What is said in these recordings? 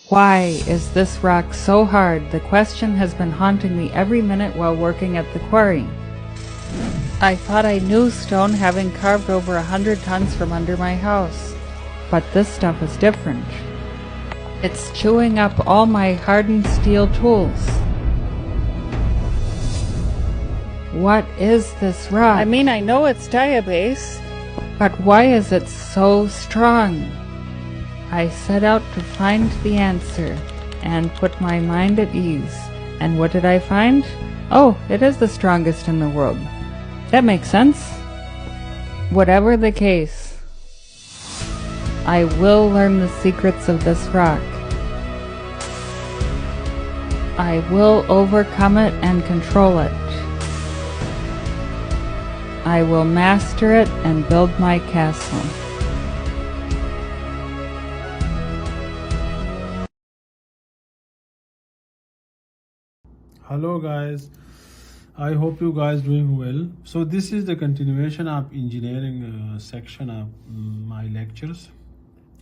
Why is this rock so hard? The question has been haunting me every minute while working at the quarry. I thought I knew stone, having carved over 100 tons from under my house. But this stuff is different. It's chewing up all my hardened steel tools. What is this rock? I mean, I know it's diabase, but why is it so strong? I set out to find the answer and put my mind at ease. And what did I find? Oh, it is the strongest in the world. That makes sense. Whatever the case, I will learn the secrets of this rock. I will overcome it and control it. I will master it and build my castle. Hello guys, I hope you guys doing well. So this is the continuation of engineering section of my lectures.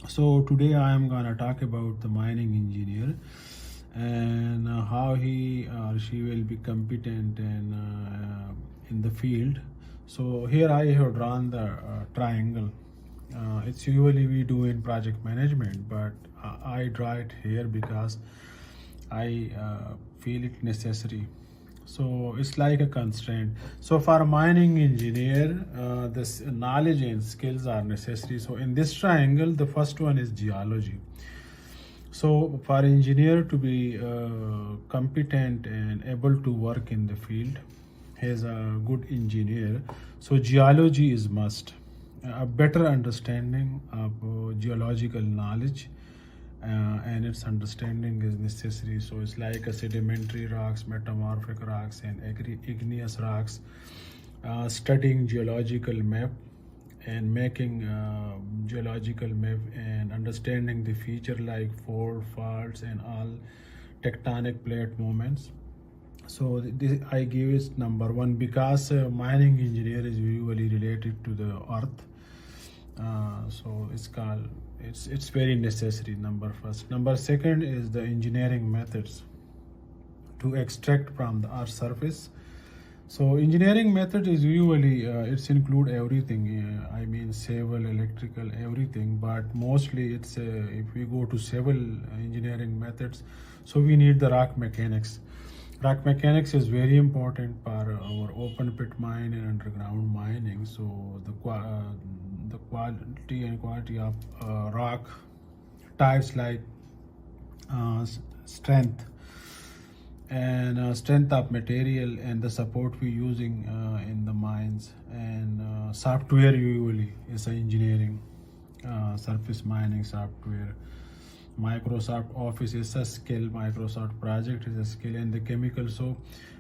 So today I am gonna talk about the mining engineer and how he or she will be competent and in the field. So here I have drawn the triangle. It's usually we do in project management, but I draw it here because I feel it necessary. So it's like a constraint. So for a mining engineer, this knowledge and skills are necessary. So in this triangle, the first one is geology. So for engineer to be competent and able to work in the field, he is a good engineer. So geology is must. A better understanding of geological knowledge and its understanding is necessary. So it's like a sedimentary rocks, metamorphic rocks, and igneous rocks. Studying geological map and making geological map and understanding the feature like fold, faults, and all tectonic plate movements. So this I give is number one because mining engineer is usually related to the earth. So it's very necessary. Number first. Number second is the engineering methods to extract from the earth surface. So engineering method is usually it's include everything. I mean civil, electrical, everything. But mostly it's if we go to civil engineering methods, so we need the rock mechanics. Rock mechanics is very important for our open pit mine and underground mining. So the quality and quantity of rock types like strength and strength of material and the support we're using in the mines and software usually is engineering, surface mining software. Microsoft Office is a skill, Microsoft Project is a skill, and the chemical. So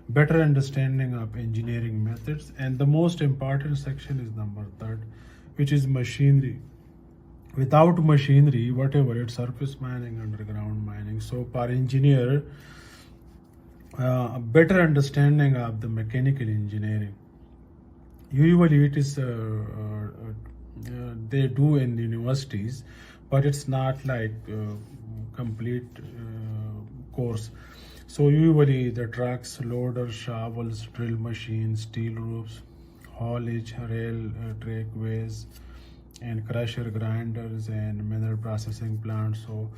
better understanding of engineering methods. And the most important section is number third, which is machinery. Without machinery, whatever it's surface mining, underground mining. So for engineer, a better understanding of the mechanical engineering. Usually it is they do in universities, but it's not like complete course. So usually the trucks, loaders, shovels, drill machines, steel roofs, haulage, rail trackways, and crusher grinders and mineral processing plants. So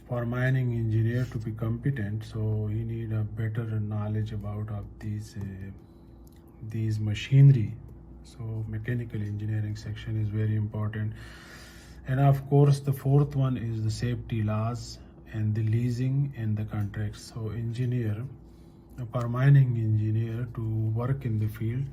for mining engineer to be competent, so he need a better knowledge about of these machinery. So mechanical engineering section is very important. And of course the fourth one is the safety laws and the leasing and the contracts. So engineer, for mining engineer to work in the field,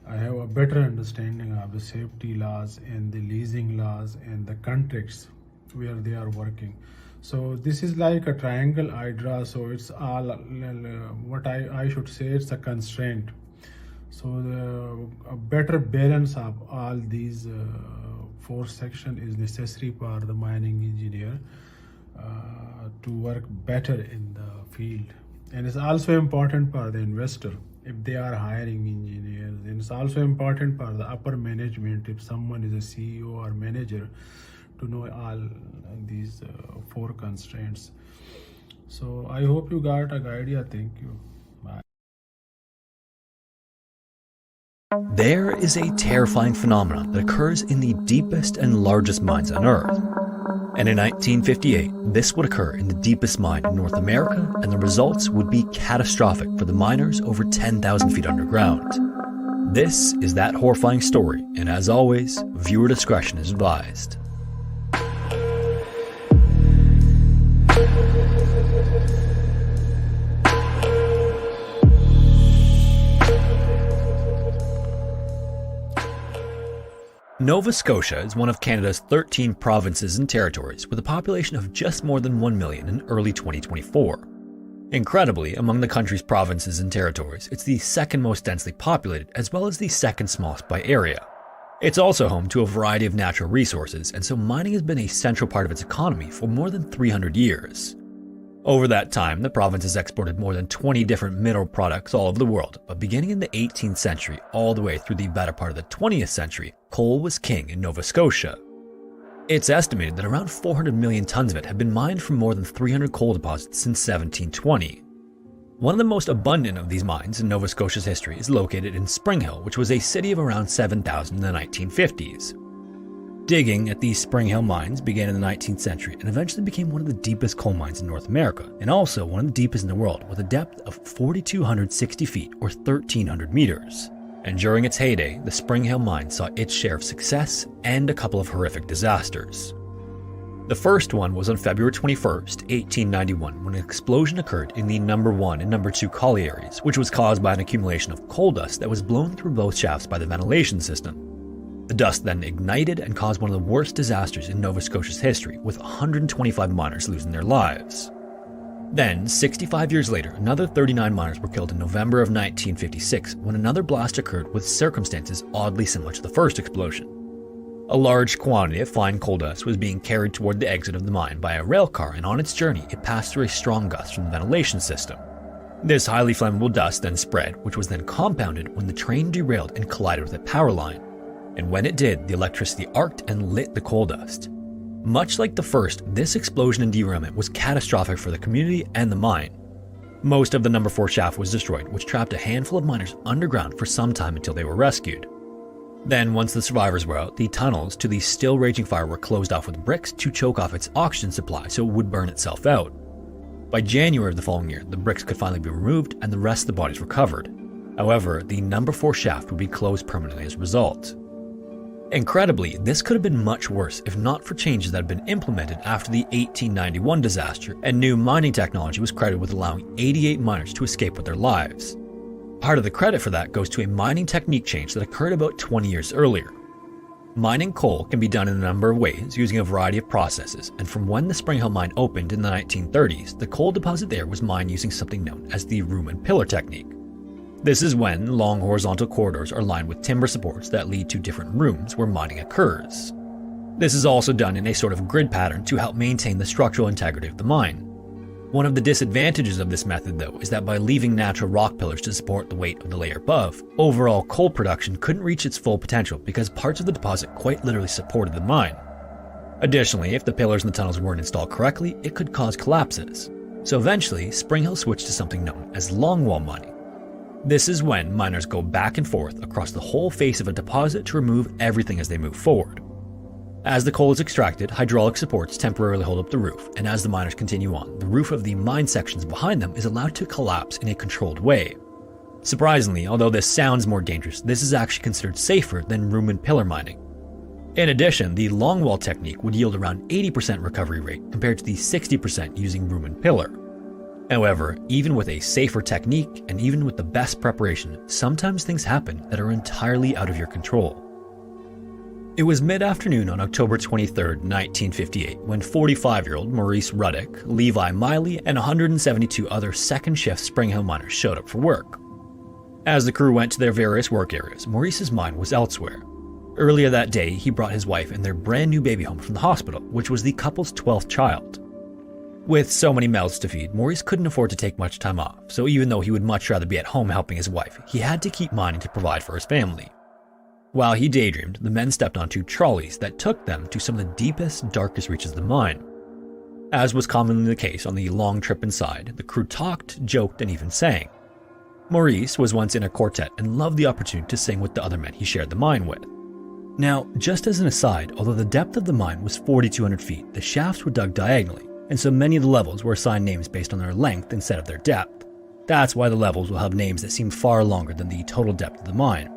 I have a better understanding of the safety laws and the leasing laws and the contracts where they are working. So this is like a triangle I draw. So it's all what I should say, it's a constraint. So a better balance of all these four section is necessary for the mining engineer to work better in the field. And it's also important for the investor if they are hiring engineers. And it's also important for the upper management if someone is a CEO or manager to know all these four constraints. So I hope you got a idea. Thank you. Bye. There is a terrifying phenomenon that occurs in the deepest and largest mines on Earth. And in 1958, this would occur in the deepest mine in North America, and the results would be catastrophic for the miners over 10,000 feet underground. This is that horrifying story, and as always, viewer discretion is advised. Nova Scotia is one of Canada's 13 provinces and territories with a population of just more than 1 million in early 2024. Incredibly, among the country's provinces and territories, it's the second most densely populated as well as the second smallest by area. It's also home to a variety of natural resources, and so mining has been a central part of its economy for more than 300 years. Over that time, the province has exported more than 20 different mineral products all over the world, but beginning in the 18th century all the way through the better part of the 20th century, coal was king in Nova Scotia. It's estimated that around 400 million tons of it have been mined from more than 300 coal deposits since 1720. One of the most abundant of these mines in Nova Scotia's history is located in Spring Hill, which was a city of around 7,000 in the 1950s. Digging at these Spring Hill mines began in the 19th century and eventually became one of the deepest coal mines in North America, and also one of the deepest in the world with a depth of 4,260 feet or 1,300 meters. And during its heyday, the Spring Hill mine saw its share of success and a couple of horrific disasters. The first one was on February 21st, 1891, when an explosion occurred in the number 1 and number 2 collieries, which was caused by an accumulation of coal dust that was blown through both shafts by the ventilation system. The dust then ignited and caused one of the worst disasters in Nova Scotia's history, with 125 miners losing their lives. Then, 65 years later, another 39 miners were killed in November of 1956 when another blast occurred with circumstances oddly similar to the first explosion. A large quantity of fine coal dust was being carried toward the exit of the mine by a rail car, and on its journey it passed through a strong gust from the ventilation system. This highly flammable dust then spread, which was then compounded when the train derailed and collided with a power line. And when it did, the electricity arced and lit the coal dust. Much like the first, this explosion and derailment was catastrophic for the community and the mine. Most of the number 4 shaft was destroyed, which trapped a handful of miners underground for some time until they were rescued. Then, once the survivors were out, the tunnels to the still raging fire were closed off with bricks to choke off its oxygen supply so it would burn itself out. By January of the following year, the bricks could finally be removed and the rest of the bodies recovered. However, the number 4 shaft would be closed permanently as a result. Incredibly, this could have been much worse if not for changes that had been implemented after the 1891 disaster, and new mining technology was credited with allowing 88 miners to escape with their lives. Part of the credit for that goes to a mining technique change that occurred about 20 years earlier. Mining coal can be done in a number of ways using a variety of processes, and from when the Spring Hill mine opened in the 1930s, the coal deposit there was mined using something known as the room and pillar technique. This is when long horizontal corridors are lined with timber supports that lead to different rooms where mining occurs. This is also done in a sort of grid pattern to help maintain the structural integrity of the mine. One of the disadvantages of this method, though, is that by leaving natural rock pillars to support the weight of the layer above, overall coal production couldn't reach its full potential because parts of the deposit quite literally supported the mine. Additionally, if the pillars in the tunnels weren't installed correctly, it could cause collapses. So eventually, Spring Hill switched to something known as longwall mining. This is when miners go back and forth across the whole face of a deposit to remove everything as they move forward. As the coal is extracted, hydraulic supports temporarily hold up the roof, and as the miners continue on, the roof of the mine sections behind them is allowed to collapse in a controlled way. Surprisingly, although this sounds more dangerous, this is actually considered safer than room and pillar mining. In addition, the longwall technique would yield around 80% recovery rate compared to the 60% using room and pillar. However, even with a safer technique and even with the best preparation, sometimes things happen that are entirely out of your control. It was mid-afternoon on October 23, 1958, when 45-year-old Maurice Ruddick, Levi Miley, and 172 other second-shift Spring Hill miners showed up for work. As the crew went to their various work areas, Maurice's mind was elsewhere. Earlier that day, he brought his wife and their brand new baby home from the hospital, which was the couple's 12th child. With so many mouths to feed, Maurice couldn't afford to take much time off, so even though he would much rather be at home helping his wife, he had to keep mining to provide for his family. While he daydreamed, the men stepped onto trolleys that took them to some of the deepest, darkest reaches of the mine. As was commonly the case on the long trip inside, the crew talked, joked, and even sang. Maurice was once in a quartet and loved the opportunity to sing with the other men he shared the mine with. Now, just as an aside, although the depth of the mine was 4,200 feet, the shafts were dug diagonally, and so many of the levels were assigned names based on their length instead of their depth. That's why the levels will have names that seem far longer than the total depth of the mine.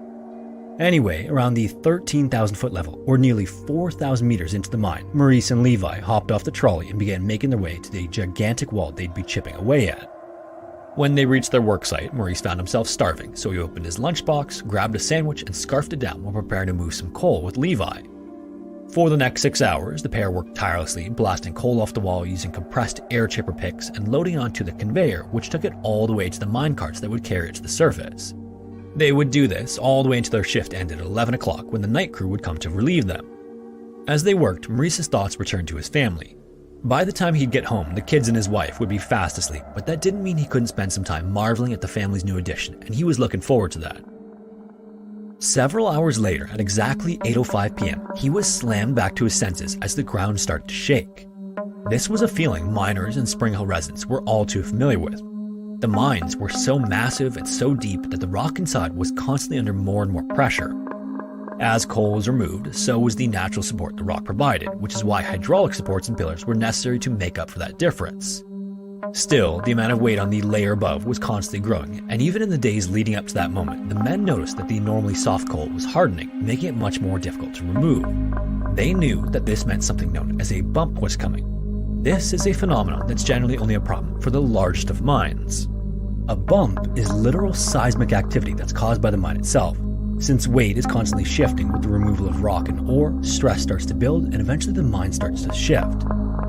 Anyway, around the 13,000 foot level, or nearly 4,000 meters into the mine, Maurice and Levi hopped off the trolley and began making their way to the gigantic wall they'd be chipping away at. When they reached their work site, Maurice found himself starving, so he opened his lunchbox, grabbed a sandwich, and scarfed it down while preparing to move some coal with Levi. For the next 6 hours, the pair worked tirelessly, blasting coal off the wall using compressed air chipper picks and loading it onto the conveyor, which took it all the way to the mine carts that would carry it to the surface. They would do this all the way until their shift ended at 11 o'clock when the night crew would come to relieve them. As they worked, Maurice's thoughts returned to his family. By the time he'd get home, the kids and his wife would be fast asleep, but that didn't mean he couldn't spend some time marveling at the family's new addition, and he was looking forward to that. Several hours later, at exactly 8:05 p.m., he was slammed back to his senses as the ground started to shake. This was a feeling miners and Spring Hill residents were all too familiar with. The mines were so massive and so deep that the rock inside was constantly under more and more pressure. As coal was removed, so was the natural support the rock provided, which is why hydraulic supports and pillars were necessary to make up for that difference. Still, the amount of weight on the layer above was constantly growing, and even in the days leading up to that moment, the men noticed that the normally soft coal was hardening, making it much more difficult to remove. They knew that this meant something known as a bump was coming. This is a phenomenon that's generally only a problem for the largest of mines. A bump is literal seismic activity that's caused by the mine itself. Since weight is constantly shifting with the removal of rock and ore, stress starts to build and eventually the mine starts to shift.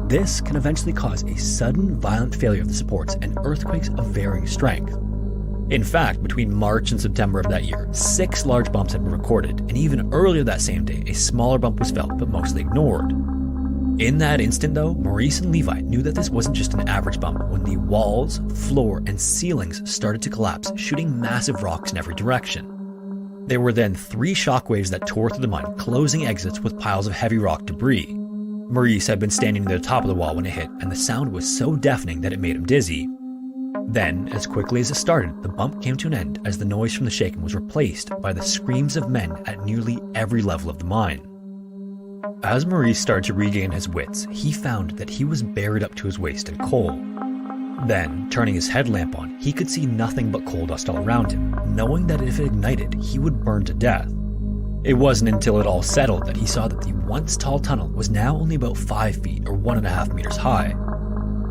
This can eventually cause a sudden, violent failure of the supports and earthquakes of varying strength. In fact, between March and September of that year, 6 large bumps had been recorded, and even earlier that same day, a smaller bump was felt but mostly ignored. In that instant though, Maurice and Levi knew that this wasn't just an average bump when the walls, floor, and ceilings started to collapse, shooting massive rocks in every direction. There were then 3 shockwaves that tore through the mine, closing exits with piles of heavy rock debris. Maurice had been standing near the top of the wall when it hit, and the sound was so deafening that it made him dizzy. Then, as quickly as it started, the bump came to an end as the noise from the shaking was replaced by the screams of men at nearly every level of the mine. As Maurice started to regain his wits, he found that he was buried up to his waist in coal. Then, turning his headlamp on, he could see nothing but coal dust all around him, knowing that if it ignited, he would burn to death. It wasn't until it all settled that he saw that the once tall tunnel was now only about 5 feet or 1.5 meters high.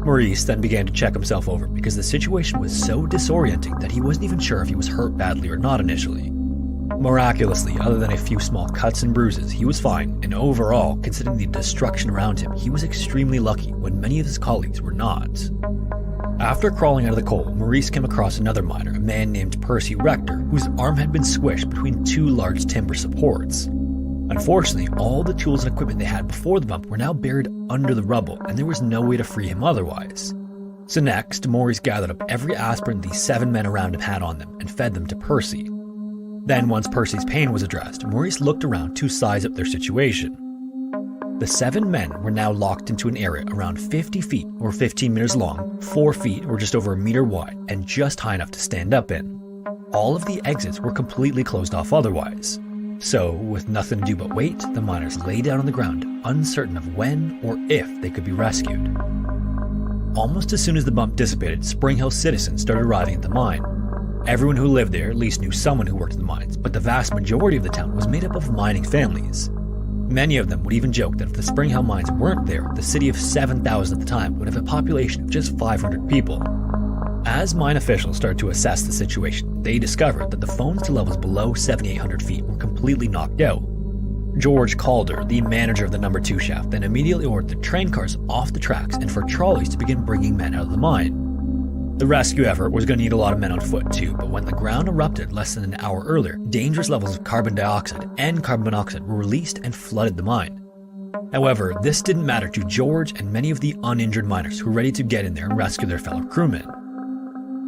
Maurice then began to check himself over because the situation was so disorienting that he wasn't even sure if he was hurt badly or not initially. Miraculously, other than a few small cuts and bruises, he was fine, and overall, considering the destruction around him, he was extremely lucky when many of his colleagues were not. After crawling out of the coal, Maurice came across another miner, a man named Percy Rector, whose arm had been squished between 2 large timber supports. Unfortunately, all the tools and equipment they had before the bump were now buried under the rubble, and there was no way to free him otherwise. So next, Maurice gathered up every aspirin the 7 men around him had on them and fed them to Percy. Then, once Percy's pain was addressed, Maurice looked around to size up their situation. The 7 men were now locked into an area around 50 feet or 15 meters long, 4 feet or just over a meter wide, and just high enough to stand up in. All of the exits were completely closed off otherwise. So, with nothing to do but wait, the miners lay down on the ground, uncertain of when or if they could be rescued. Almost as soon as the bump dissipated, Spring Hill citizens started arriving at the mine. Everyone who lived there at least knew someone who worked in the mines, but the vast majority of the town was made up of mining families. Many of them would even joke that if the Spring Hill mines weren't there, the city of 7,000 at the time would have a population of just 500 people. As mine officials started to assess the situation, they discovered that the phones to levels below 7,800 feet were completely knocked out. George Calder, the manager of the number 2 shaft, then immediately ordered the train cars off the tracks and for trolleys to begin bringing men out of the mine. The rescue effort was going to need a lot of men on foot too, but when the ground erupted less than an hour earlier, dangerous levels of carbon dioxide and carbon monoxide were released and flooded the mine. However, this didn't matter to George and many of the uninjured miners who were ready to get in there and rescue their fellow crewmen.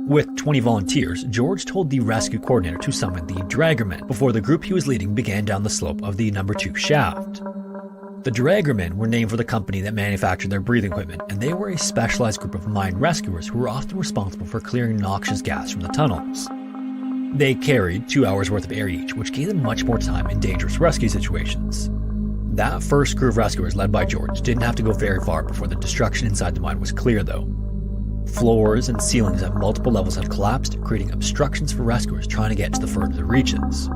With 20 volunteers, George told the rescue coordinator to summon the Dragermen before the group he was leading began down the slope of the number 2 shaft. The Dragermen were named for the company that manufactured their breathing equipment, and they were a specialized group of mine rescuers who were often responsible for clearing noxious gas from the tunnels. They carried 2 hours worth of air each, which gave them much more time in dangerous rescue situations. That first crew of rescuers led by George didn't have to go very far before the destruction inside the mine was clear though. Floors and ceilings at multiple levels had collapsed, creating obstructions for rescuers trying to get to the further reaches.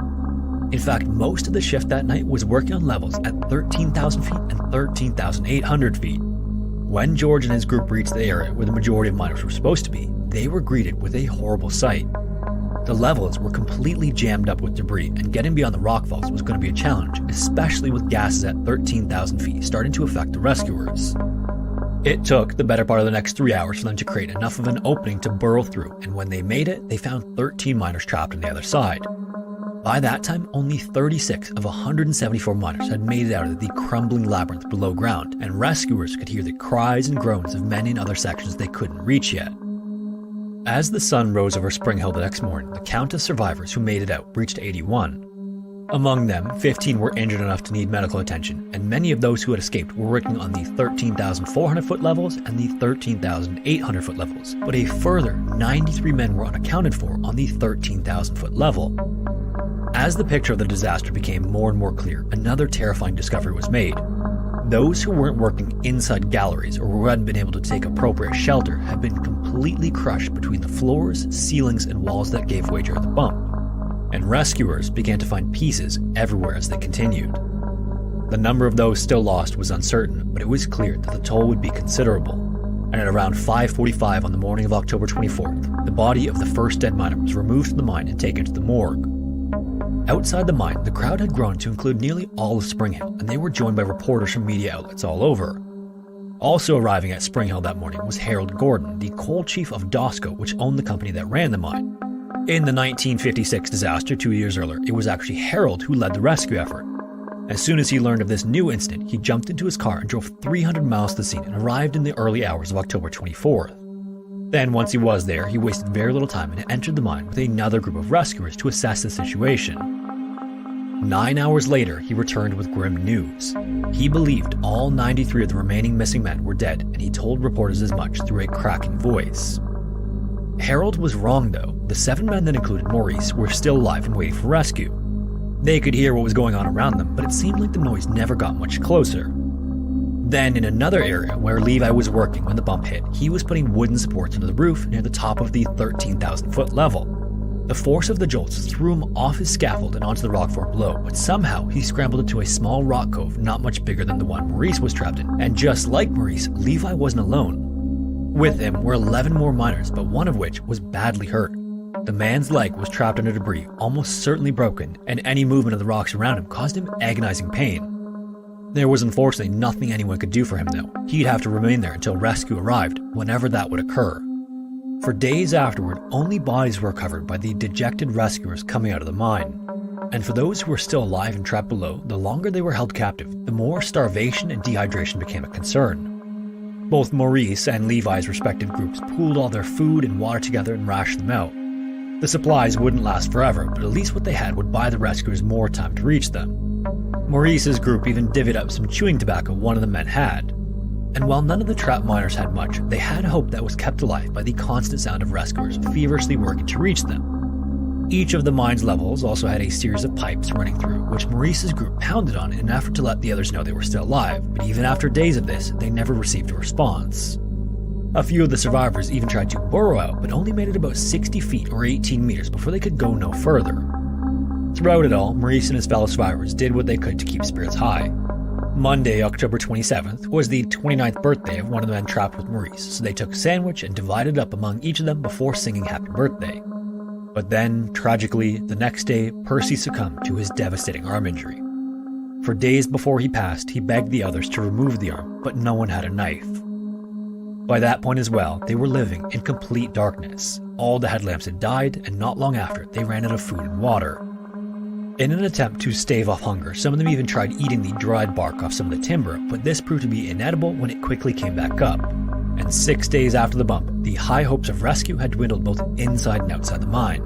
In fact, most of the shift that night was working on levels at 13,000 feet and 13,800 feet. When George and his group reached the area where the majority of miners were supposed to be, they were greeted with a horrible sight. The levels were completely jammed up with debris, and getting beyond the rockfalls was going to be a challenge, especially with gases at 13,000 feet starting to affect the rescuers. It took the better part of the next 3 hours for them to create enough of an opening to burrow through, and when they made it, they found 13 miners trapped on the other side. By that time, only 36 of 174 miners had made it out of the crumbling labyrinth below ground, and rescuers could hear the cries and groans of men in other sections they couldn't reach yet. As the sun rose over Spring Hill the next morning, the count of survivors who made it out reached 81. Among them, 15 were injured enough to need medical attention, and many of those who had escaped were working on the 13,400-foot levels and the 13,800-foot levels, but a further 93 men were unaccounted for on the 13,000-foot level. As the picture of the disaster became more and more clear, another terrifying discovery was made. Those who weren't working inside galleries or who hadn't been able to take appropriate shelter had been completely crushed between the floors, ceilings, and walls that gave way during the bump. And rescuers began to find pieces everywhere as they continued. The number of those still lost was uncertain, but it was clear that the toll would be considerable. And at around 5:45 on the morning of October 24th, the body of the first dead miner was removed from the mine and taken to the morgue. Outside the mine, the crowd had grown to include nearly all of Spring Hill, and they were joined by reporters from media outlets all over. Also arriving at Spring Hill that morning was Harold Gordon, the coal chief of Dosco, which owned the company that ran the mine. In the 1956 disaster 2 years earlier, it was actually Harold who led the rescue effort. As soon as he learned of this new incident, he jumped into his car and drove 300 miles to the scene and arrived in the early hours of October 24th. Then, once he was there, he wasted very little time and entered the mine with another group of rescuers to assess the situation. 9 hours later, he returned with grim news. He believed all 93 of the remaining missing men were dead, and he told reporters as much through a cracking voice. Harold was wrong though. The 7 men that included Maurice were still alive and waiting for rescue. They could hear what was going on around them, but it seemed like the noise never got much closer. Then, in another area where Levi was working when the bump hit, he was putting wooden supports into the roof near the top of the 13,000-foot level. The force of the jolts threw him off his scaffold and onto the rock floor below, but somehow he scrambled into a small rock cove not much bigger than the one Maurice was trapped in. And just like Maurice, Levi wasn't alone. With him were 11 more miners, but one of which was badly hurt. The man's leg was trapped under debris, almost certainly broken, and any movement of the rocks around him caused him agonizing pain. There was unfortunately nothing anyone could do for him though. He'd have to remain there until rescue arrived, whenever that would occur. For days afterward, only bodies were recovered by the dejected rescuers coming out of the mine. And for those who were still alive and trapped below, the longer they were held captive, the more starvation and dehydration became a concern. Both Maurice and Levi's respective groups pooled all their food and water together and rationed them out. The supplies wouldn't last forever, but at least what they had would buy the rescuers more time to reach them. Maurice's group even divvied up some chewing tobacco one of the men had. And while none of the trapped miners had much, they had hope that was kept alive by the constant sound of rescuers feverishly working to reach them. Each of the mine's levels also had a series of pipes running through, which Maurice's group pounded on in an effort to let the others know they were still alive, but even after days of this, they never received a response. A few of the survivors even tried to burrow out, but only made it about 60 feet or 18 meters before they could go no further. Throughout it all, Maurice and his fellow survivors did what they could to keep spirits high. Monday, October 27th, was the 29th birthday of one of the men trapped with Maurice, so they took a sandwich and divided it up among each of them before singing happy birthday. But then, tragically, the next day, Percy succumbed to his devastating arm injury. For days before he passed, he begged the others to remove the arm, but no one had a knife. By that point as well, they were living in complete darkness. All the headlamps had died, and not long after, they ran out of food and water. In an attempt to stave off hunger, some of them even tried eating the dried bark off some of the timber, but this proved to be inedible when it quickly came back up. And 6 days after the bump, the high hopes of rescue had dwindled both inside and outside the mine.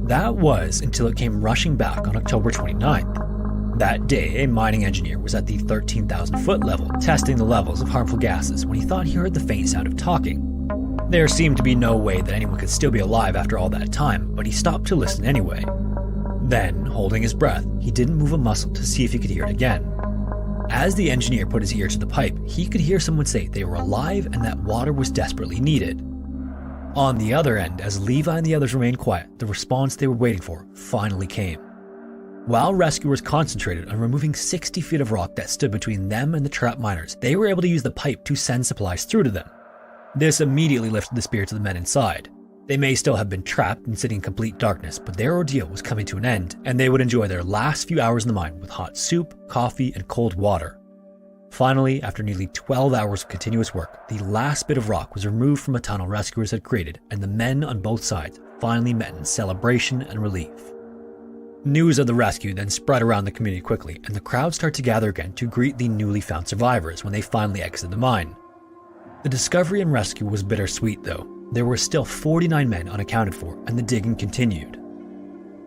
That was until it came rushing back on October 29th. That day, a mining engineer was at the 13,000-foot level, testing the levels of harmful gases when he thought he heard the faint sound of talking. There seemed to be no way that anyone could still be alive after all that time, but he stopped to listen anyway. Then, holding his breath, he didn't move a muscle to see if he could hear it again. As the engineer put his ear to the pipe, he could hear someone say they were alive and that water was desperately needed. On the other end, as Levi and the others remained quiet, the response they were waiting for finally came. While rescuers concentrated on removing 60 feet of rock that stood between them and the trapped miners, they were able to use the pipe to send supplies through to them. This immediately lifted the spirits of the men inside. They may still have been trapped and sitting in complete darkness, but their ordeal was coming to an end, and they would enjoy their last few hours in the mine with hot soup, coffee, and cold water. Finally, after nearly 12 hours of continuous work, the last bit of rock was removed from a tunnel rescuers had created, and the men on both sides finally met in celebration and relief. News of the rescue then spread around the community quickly, and the crowd started to gather again to greet the newly found survivors when they finally exited the mine. The discovery and rescue was bittersweet though. There were still 49 men unaccounted for, and the digging continued.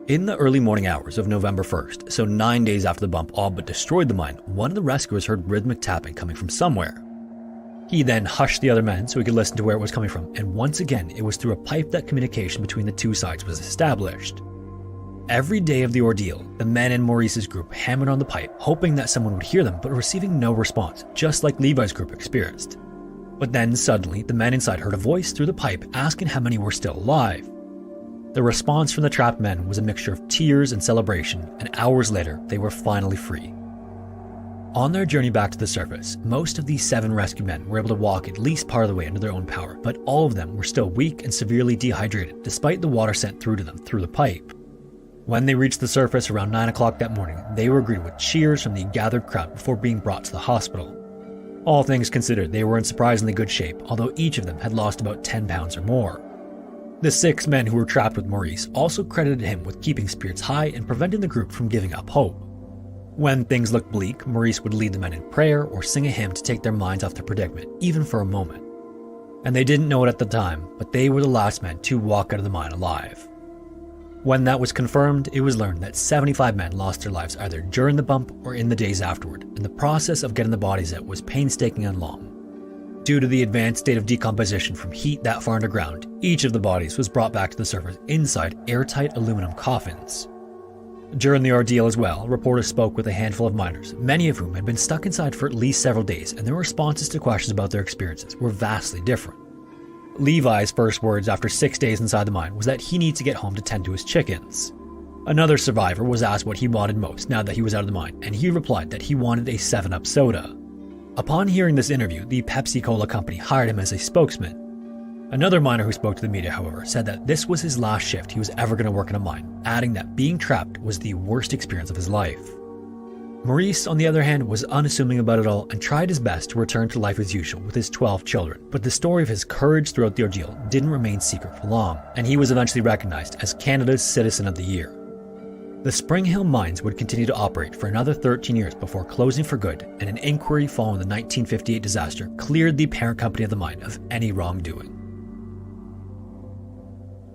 In the early morning hours of November 1st, so 9 days after the bump all but destroyed the mine, one of the rescuers heard rhythmic tapping coming from somewhere. He then hushed the other men so he could listen to where it was coming from, and once again it was through a pipe that communication between the two sides was established. Every day of the ordeal, the men in Maurice's group hammered on the pipe, hoping that someone would hear them, but receiving no response, just like Levi's group experienced. But then suddenly, the men inside heard a voice through the pipe asking how many were still alive. The response from the trapped men was a mixture of tears and celebration, and hours later, they were finally free. On their journey back to the surface, most of these 7 rescue men were able to walk at least part of the way under their own power, but all of them were still weak and severely dehydrated despite the water sent through to them through the pipe. When they reached the surface around 9 o'clock that morning, they were greeted with cheers from the gathered crowd before being brought to the hospital. All things considered, they were in surprisingly good shape, although each of them had lost about 10 pounds or more. The 6 men who were trapped with Maurice also credited him with keeping spirits high and preventing the group from giving up hope. When things looked bleak, Maurice would lead the men in prayer or sing a hymn to take their minds off their predicament, even for a moment. And they didn't know it at the time, but they were the last men to walk out of the mine alive. When that was confirmed, it was learned that 75 men lost their lives either during the bump or in the days afterward, and the process of getting the bodies out was painstaking and long. Due to the advanced state of decomposition from heat that far underground, each of the bodies was brought back to the surface inside airtight aluminum coffins. During the ordeal as well, reporters spoke with a handful of miners, many of whom had been stuck inside for at least several days, and their responses to questions about their experiences were vastly different. Levi's first words after 6 days inside the mine was that he needs to get home to tend to his chickens. Another survivor was asked what he wanted most now that he was out of the mine, and he replied that he wanted a 7-Up soda. Upon hearing this interview, the Pepsi-Cola company hired him as a spokesman. Another miner who spoke to the media, however, said that this was his last shift he was ever going to work in a mine, adding that being trapped was the worst experience of his life. Maurice, on the other hand, was unassuming about it all and tried his best to return to life as usual with his 12 children, but the story of his courage throughout the ordeal didn't remain secret for long, and he was eventually recognized as Canada's Citizen of the Year. The Spring Hill mines would continue to operate for another 13 years before closing for good, and an inquiry following the 1958 disaster cleared the parent company of the mine of any wrongdoing.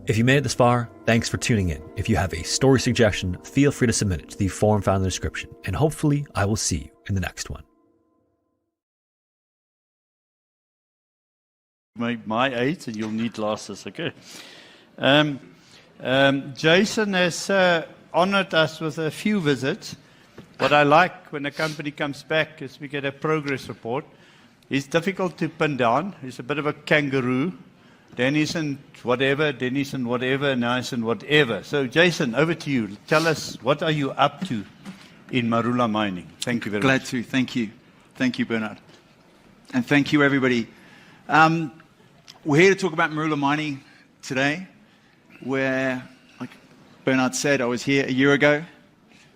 If you made it this far, thanks for tuning in. If you have a story suggestion, feel free to submit it to the form found in the description, and hopefully I will see you in the next one. My age, and you'll need glasses, okay? Jason has honored us with a few visits. What I like when a company comes back is we get a progress report. He's difficult to pin down. He's a bit of a kangaroo. Then isn't whatever, then isn't whatever, now isn't whatever. So, Jason, over to you. Tell us, what are you up to in Marula Mining? Thank you very much. Glad to. Thank you. Thank you, Bernard. And thank you, everybody. We're here to talk about Marula Mining today, where, like Bernard said, I was here a year ago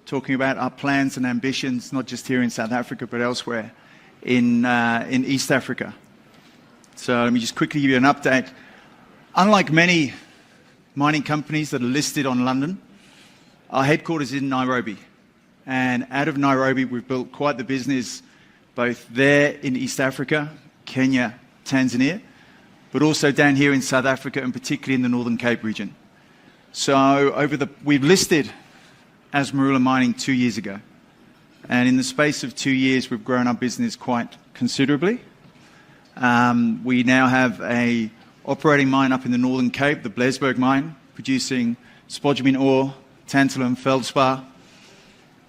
talking about our plans and ambitions, not just here in South Africa, but elsewhere in East Africa. So let me just quickly give you an update. Unlike many mining companies that are listed on London, our headquarters is in Nairobi. And out of Nairobi, we've built quite the business, both there in East Africa, Kenya, Tanzania, but also down here in South Africa and particularly in the Northern Cape region. So we've listed as Marula Mining 2 years ago. And in the space of 2 years, we've grown our business quite considerably. We now have a operating mine up in the Northern Cape, the Blesberg mine, producing spodumene ore, tantalum, feldspar.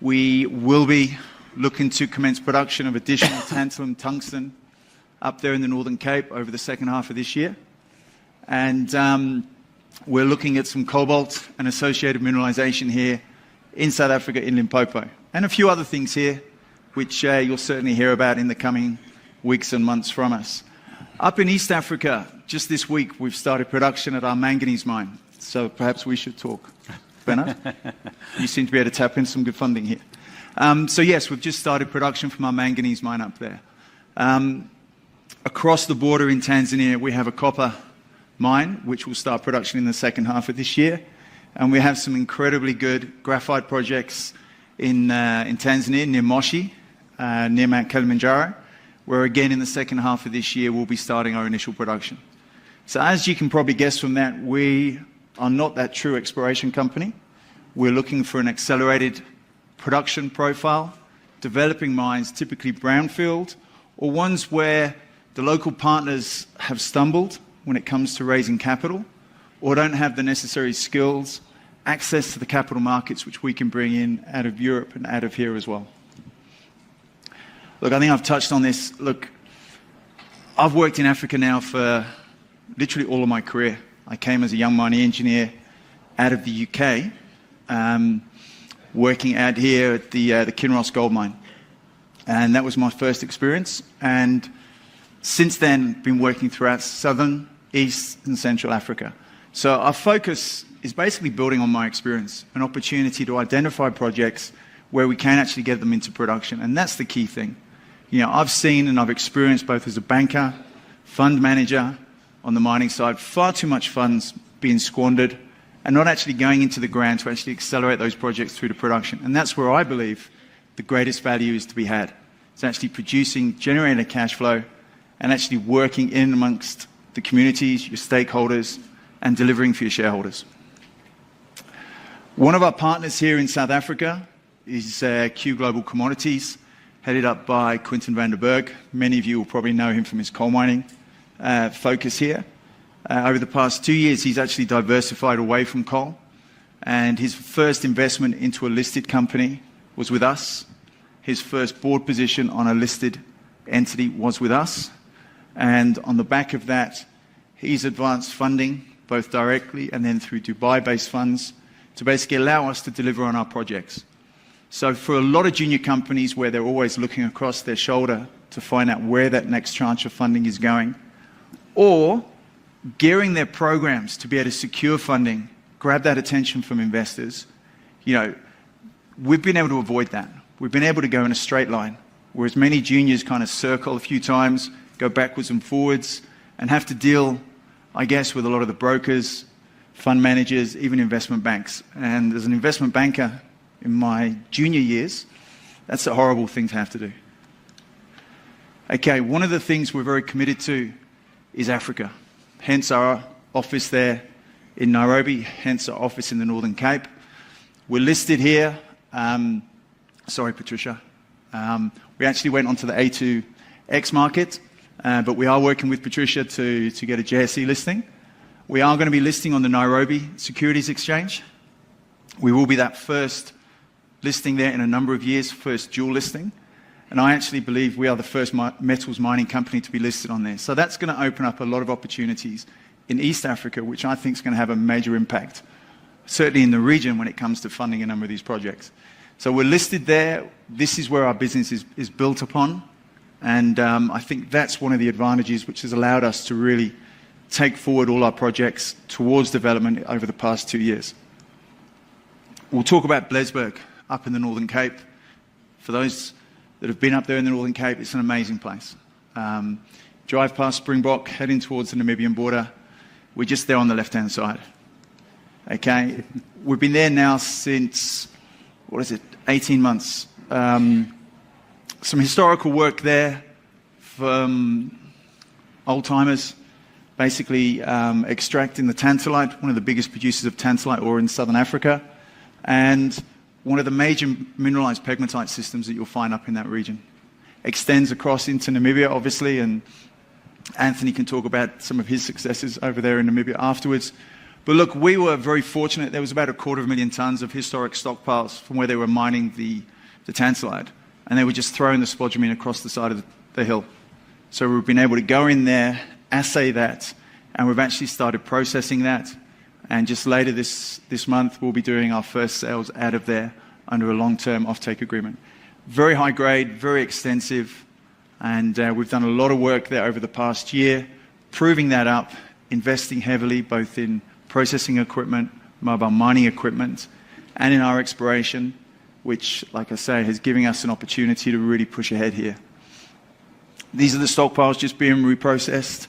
We will be looking to commence production of additional tantalum, tungsten up there in the Northern Cape over the second half of this year. And we're looking at some cobalt and associated mineralization here in South Africa, in Limpopo. And a few other things here, which you'll certainly hear about in the coming weeks and months from us. Up in East Africa, just this week, we've started production at our manganese mine. So perhaps we should talk. Bernard? You seem to be able to tap in some good funding here. So yes, we've just started production from our manganese mine up there. Across the border in Tanzania, we have a copper mine, which will start production in the second half of this year. And we have some incredibly good graphite projects in Tanzania, near Moshi, near Mount Kilimanjaro, where again in the second half of this year we'll be starting our initial production. So as you can probably guess from that, we are not that true exploration company. We're looking for an accelerated production profile, developing mines, typically brownfield, or ones where the local partners have stumbled when it comes to raising capital, or don't have the necessary skills, access to the capital markets, which we can bring in out of Europe and out of here as well. Look, I think I've touched on this. Look, I've worked in Africa now for literally all of my career. I came as a young mining engineer out of the UK, working out here at the Kinross gold mine. And that was my first experience. And since then, been working throughout Southern, East, and Central Africa. So our focus is basically building on my experience, an opportunity to identify projects where we can actually get them into production. And that's the key thing. You know, I've seen and I've experienced both as a banker, fund manager on the mining side, far too much funds being squandered and not actually going into the ground to actually accelerate those projects through to production. And that's where I believe the greatest value is to be had. It's actually producing, generating a cash flow, and actually working in amongst the communities, your stakeholders, and delivering for your shareholders. One of our partners here in South Africa is Q Global Commodities, headed up by Quinton van der Berg. Many of you will probably know him from his coal mining focus here. Over the past 2 years, he's actually diversified away from coal, and his first investment into a listed company was with us. His first board position on a listed entity was with us. And on the back of that, he's advanced funding, both directly and then through Dubai-based funds, to basically allow us to deliver on our projects. So for a lot of junior companies where they're always looking across their shoulder to find out where that next tranche of funding is going, or gearing their programs to be able to secure funding, grab that attention from investors, you know, we've been able to avoid that. We've been able to go in a straight line, whereas many juniors kind of circle a few times, go backwards and forwards, and have to deal, I guess, with a lot of the brokers, fund managers, even investment banks. And as an investment banker in my junior years, that's a horrible thing to have to do. Okay, one of the things we're very committed to is Africa. Hence our office there in Nairobi, hence our office in the Northern Cape. We're listed here. Sorry, Patricia. We actually went onto the A2X market, but we are working with Patricia to get a JSE listing. We are going to be listing on the Nairobi Securities Exchange. We will be that first listing there in a number of years, first dual listing. And I actually believe we are the first metals mining company to be listed on there. So that's going to open up a lot of opportunities in East Africa, which I think is going to have a major impact, certainly in the region when it comes to funding a number of these projects. So we're listed there. This is where our business is built upon. And I think that's one of the advantages which has allowed us to really take forward all our projects towards development over the past 2 years. We'll talk about Blesberg up in the Northern Cape. For those that have been up there in the Northern Cape, it's an amazing place. Drive past Springbok, heading towards the Namibian border. We're just there on the left-hand side. Okay, we've been there now since, 18 months. Some historical work there from old-timers, basically extracting the tantalite, one of the biggest producers of tantalite ore in southern Africa, and one of the major mineralized pegmatite systems that you'll find up in that region. Extends across into Namibia, obviously, and Anthony can talk about some of his successes over there in Namibia afterwards. But look, we were very fortunate. There was about 250,000 tons of historic stockpiles from where they were mining the tantalite, and they were just throwing the spodumene across the side of the hill. So we've been able to go in there, assay that, and we've actually started processing that. And just later this month, we'll be doing our first sales out of there under a long-term offtake agreement. Very high grade, very extensive, and we've done a lot of work there over the past year, proving that up, investing heavily both in processing equipment, mobile mining equipment, and in our exploration, which, like I say, has given us an opportunity to really push ahead here. These are the stockpiles just being reprocessed.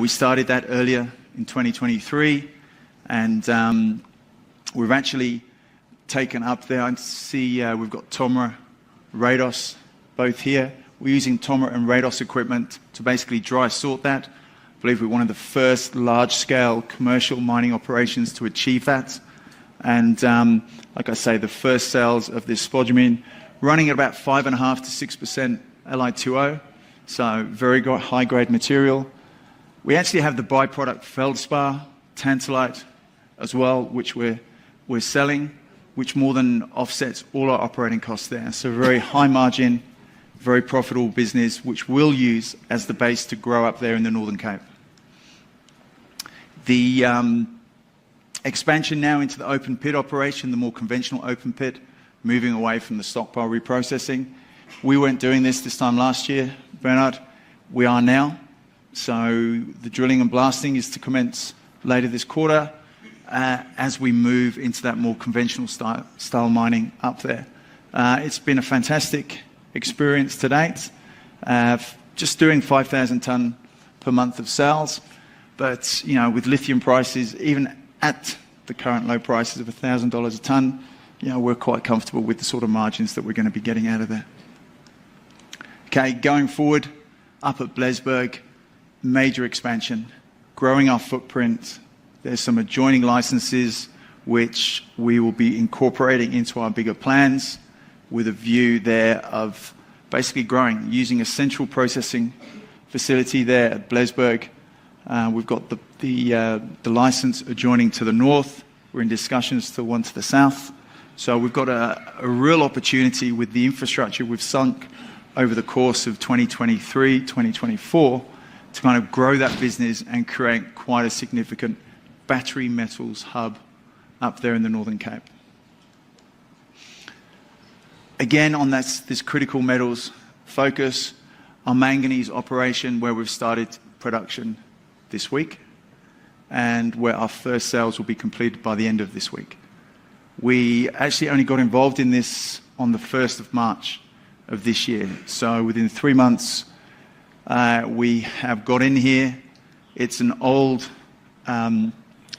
We started that earlier in 2023, and we've actually taken up there. I see we've got TOMRA, Rados, both here. We're using TOMRA and Rados equipment to basically dry sort that. I believe we're one of the first large-scale commercial mining operations to achieve that. And like I say, the first sales of this spodumene running at about 5.5% to 6% Li2O, so very high-grade material. We actually have the byproduct feldspar, tantalite as well, which we're selling, which more than offsets all our operating costs there. So very high margin, very profitable business, which we'll use as the base to grow up there in the Northern Cape. The expansion now into the open pit operation, the more conventional open pit, moving away from the stockpile reprocessing. We weren't doing this time last year, Bernard. We are now. So the drilling and blasting is to commence later this quarter as we move into that more conventional style mining up there. It's been a fantastic experience to date. Just doing 5,000 tonne per month of sales, but you know, with lithium prices, even at the current low prices of $1,000 a tonne, you know, we're quite comfortable with the sort of margins that we're going to be getting out of there. Okay, going forward, up at Blesberg, major expansion, growing our footprint. There's some adjoining licenses which we will be incorporating into our bigger plans with a view there of basically growing, using a central processing facility there at Blesberg. We've got the license adjoining to the north. We're in discussions to one to the south. So we've got a real opportunity with the infrastructure we've sunk over the course of 2023, 2024, to kind of grow that business and create quite a significant battery metals hub up there in the Northern Cape. Again, on this critical metals focus, our manganese operation, where we've started production this week, and where our first sales will be completed by the end of this week. We actually only got involved in this on the 1st of March of this year. So within 3 months, we have got in here. It's an old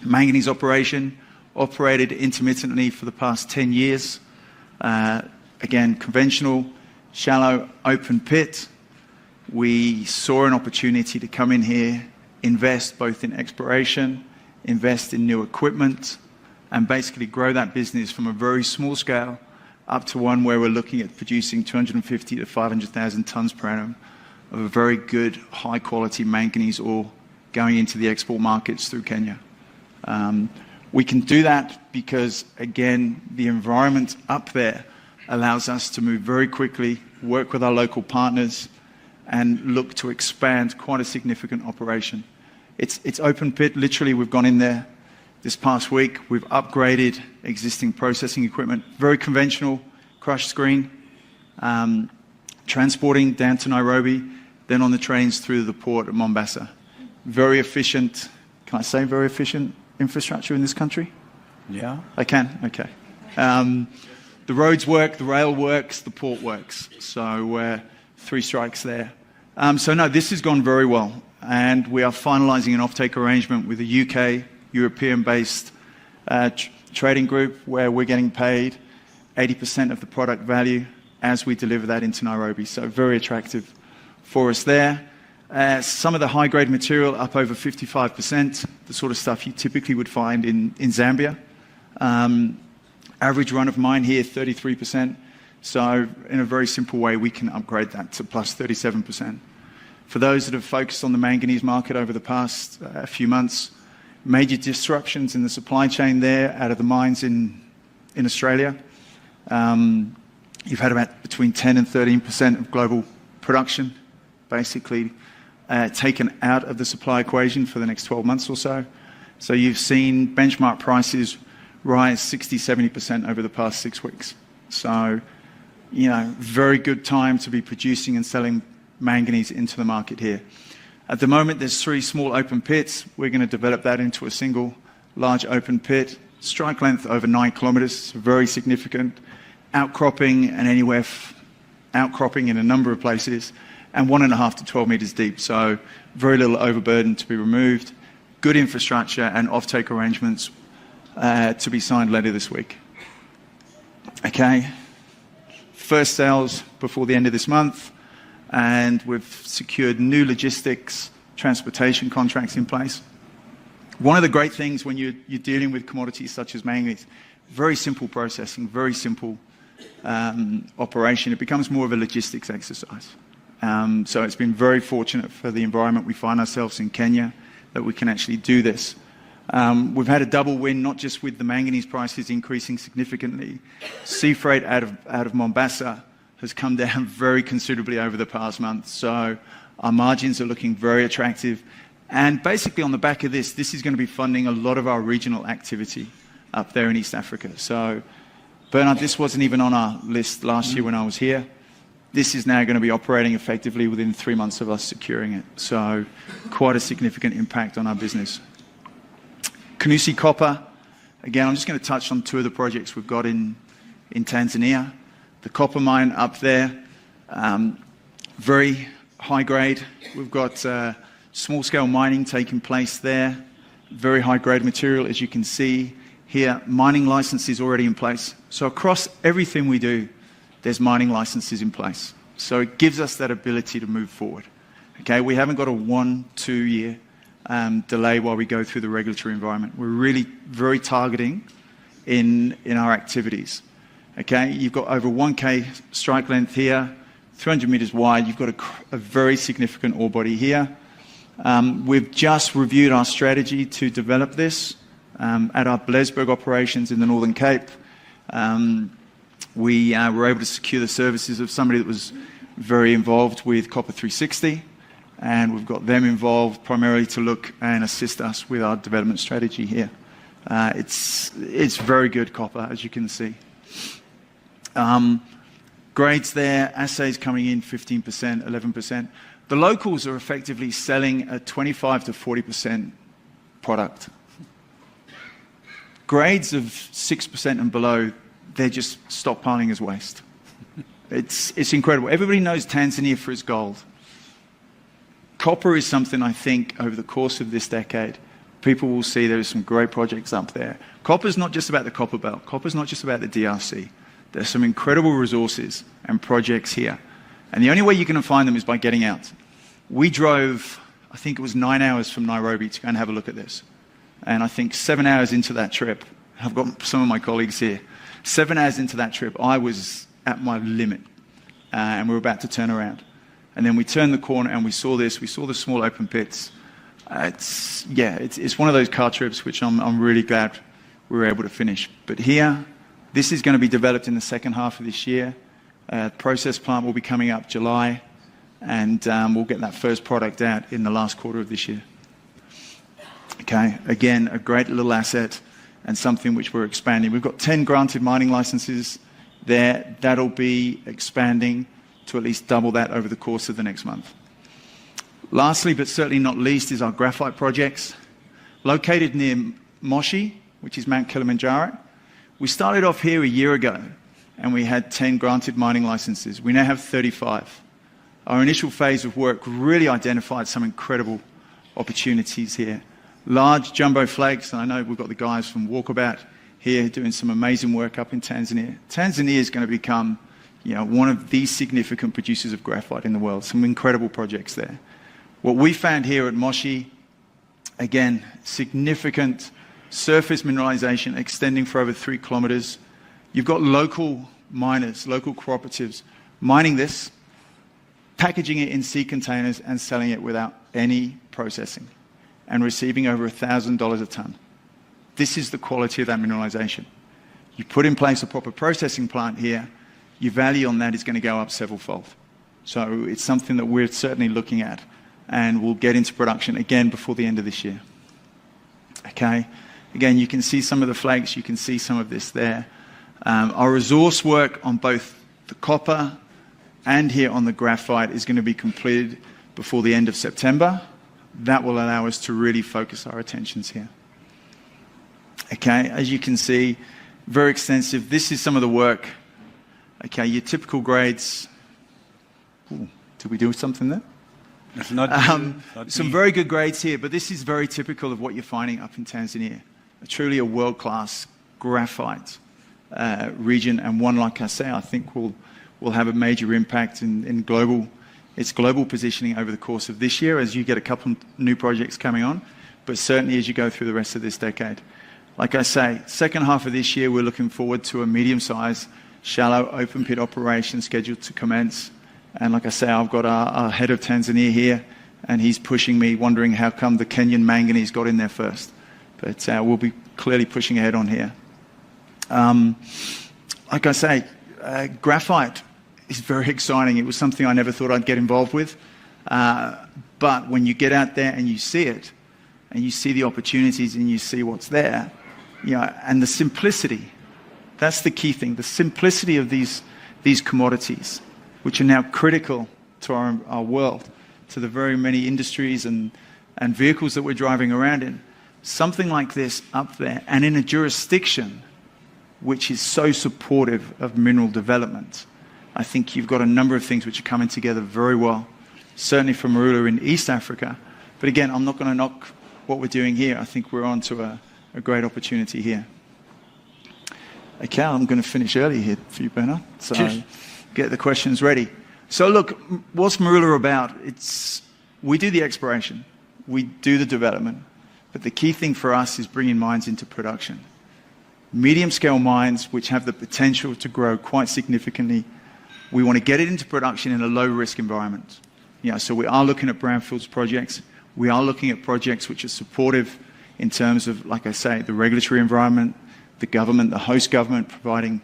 manganese operation, operated intermittently for the past 10 years. Again, conventional, shallow, open pit. We saw an opportunity to come in here, invest both in exploration, invest in new equipment, and basically grow that business from a very small scale up to one where we're looking at producing 250,000 to 500,000 tonnes per annum of a very good, high-quality manganese ore going into the export markets through Kenya. We can do that because, again, the environment up there allows us to move very quickly, work with our local partners, and look to expand quite a significant operation. It's open pit. Literally, we've gone in there this past week. We've upgraded existing processing equipment, very conventional, crushed screen, transporting down to Nairobi, then on the trains through the port at Mombasa. Very efficient, can I say very efficient infrastructure in this country? Yeah. I can? Okay. The roads work, the rail works, the port works. So 3 strikes there. So no, this has gone very well. And we are finalising an offtake arrangement with a UK, European-based trading group where we're getting paid 80% of the product value as we deliver that into Nairobi. So very attractive for us there. Some of the high-grade material up over 55%, the sort of stuff you typically would find in Zambia. Average run of mine here, 33%. So in a very simple way, we can upgrade that to plus 37%. For those that have focused on the manganese market over the past few months, major disruptions in the supply chain there out of the mines in Australia. You've had about between 10 and 13% of global production basically taken out of the supply equation for the next 12 months or so. So you've seen benchmark prices rise 60, 70% over the past 6 weeks. So, you know, very good time to be producing and selling manganese into the market here. At the moment, there's 3 small open pits. We're going to develop that into a single large open pit. Strike length over 9 kilometers, very significant. Outcropping and outcropping in a number of places, and 1.5 to 12 meters deep. So very little overburden to be removed. Good infrastructure and offtake arrangements to be signed later this week. Okay. First sales before the end of this month, and we've secured new logistics, transportation contracts in place. One of the great things when you're dealing with commodities such as manganese, very simple processing, very simple operation. It becomes more of a logistics exercise. So it's been very fortunate for the environment we find ourselves in Kenya that we can actually do this. We've had a double win, not just with the manganese prices increasing significantly. Sea freight out of Mombasa has come down very considerably over the past month. So our margins are looking very attractive. And basically on the back of this is going to be funding a lot of our regional activity up there in East Africa. So Bernard, this wasn't even on our list last year when I was here. This is now going to be operating effectively within 3 months of us securing it. So quite a significant impact on our business. Kanusi Copper, again, I'm just going to touch on 2 of the projects we've got in Tanzania. The copper mine up there, very high grade. We've got small scale mining taking place there. Very high grade material, as you can see here. Mining licenses already in place. So across everything we do, there's mining licenses in place. So it gives us that ability to move forward. Okay, we haven't got a 1-2 year delay while we go through the regulatory environment. We're really very targeting in our activities. Okay, you've got over 1K strike length here, 300 meters wide. You've got a very significant ore body here. We've just reviewed our strategy to develop this at our Blesberg operations in the Northern Cape. We were able to secure the services of somebody that was very involved with Copper 360, and we've got them involved primarily to look and assist us with our development strategy here. It's very good copper, as you can see. Grades there, assays coming in 15%, 11%. The locals are effectively selling a 25 to 40% product. Grades of 6% and below, they're just stockpiling as waste. It's incredible. Everybody knows Tanzania for its gold. Copper is something I think over the course of this decade, people will see there are some great projects up there. Copper's not just about the copper belt. Copper's not just about the DRC. There's some incredible resources and projects here. And the only way you're going to find them is by getting out. We drove, I think it was 9 hours from Nairobi to go and have a look at this. And I think 7 hours into that trip, I've got some of my colleagues here, 7 hours into that trip, I was at my limit. And we were about to turn around. And then we turned the corner and we saw this. We saw the small open pits. It's one of those car trips which I'm really glad we were able to finish. But here, this is going to be developed in the second half of this year. Process plant will be coming up July, and we'll get that first product out in the last quarter of this year. Okay, again, a great little asset and something which we're expanding. We've got 10 granted mining licenses there. That'll be expanding to at least double that over the course of the next month. Lastly, but certainly not least, is our graphite projects. Located near Moshi, which is Mount Kilimanjaro. We started off here a year ago, and we had 10 granted mining licenses. We now have 35. Our initial phase of work really identified some incredible opportunities here. Large jumbo flakes, and I know we've got the guys from Walkabout here doing some amazing work up in Tanzania. Tanzania is going to become, one of the significant producers of graphite in the world. Some incredible projects there. What we found here at Moshi, again, significant surface mineralization extending for over 3 kilometers. You've got local miners, local cooperatives mining this, packaging it in sea containers and selling it without any processing and receiving over $1,000 a ton. This is the quality of that mineralization. You put in place a proper processing plant here, your value on that is going to go up several-fold. So it's something that we're certainly looking at, and we'll get into production again before the end of this year. Okay, again, you can see some of the flakes, you can see some of this there. Our resource work on both the copper and here on the graphite is going to be completed before the end of September. That will allow us to really focus our attentions here. Okay, as you can see, very extensive. This is some of the work. Okay, your typical grades. Ooh, did we do something there? It's not some very good grades here, but this is very typical of what you're finding up in Tanzania. Truly a world-class graphite region, and one, like I say, I think will have a major impact in its global positioning over the course of this year as you get a couple of new projects coming on, but certainly as you go through the rest of this decade. Like I say, second half of this year, we're looking forward to a medium-sized, shallow open pit operation scheduled to commence. And like I say, I've got our head of Tanzania here, and he's pushing me, wondering how come the Kenyan manganese got in there first. But we'll be clearly pushing ahead on here. Like I say, graphite is very exciting. It was something I never thought I'd get involved with. But when you get out there and you see it, and you see the opportunities and you see what's there, you know, and the simplicity, that's the key thing, the simplicity of these commodities, which are now critical to our world, to the very many industries and vehicles that we're driving around in. Something like this up there, and in a jurisdiction which is so supportive of mineral development, I think you've got a number of things which are coming together very well, certainly for Marula in East Africa. But again, I'm not going to knock what we're doing here. I think we're on to a great opportunity here. Okay, I'm going to finish early here for you, Bernard. So cheers. Get the questions ready. So look, what's Marula about? We do the exploration, we do the development, but the key thing for us is bringing mines into production. Medium-scale mines which have the potential to grow quite significantly. We want to get it into production in a low-risk environment. So we are looking at brownfields projects. We are looking at projects which are supportive in terms of, like I say, the regulatory environment, the government, the host government, providing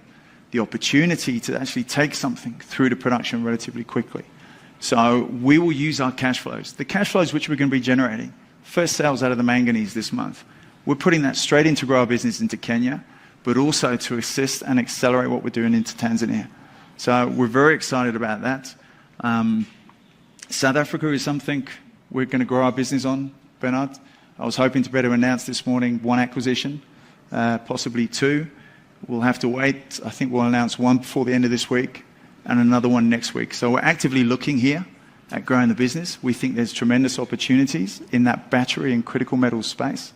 the opportunity to actually take something through to production relatively quickly. So we will use our cash flows. The cash flows which we're going to be generating, first sales out of the manganese this month, we're putting that straight into grow our business into Kenya, but also to assist and accelerate what we're doing into Tanzania. So we're very excited about that. South Africa is something we're going to grow our business on, Bernard. I was hoping to better announce this morning 1 acquisition, possibly 2. We'll have to wait. I think we'll announce 1 before the end of this week and another 1 next week. So we're actively looking here at growing the business. We think there's tremendous opportunities in that battery and critical metals space.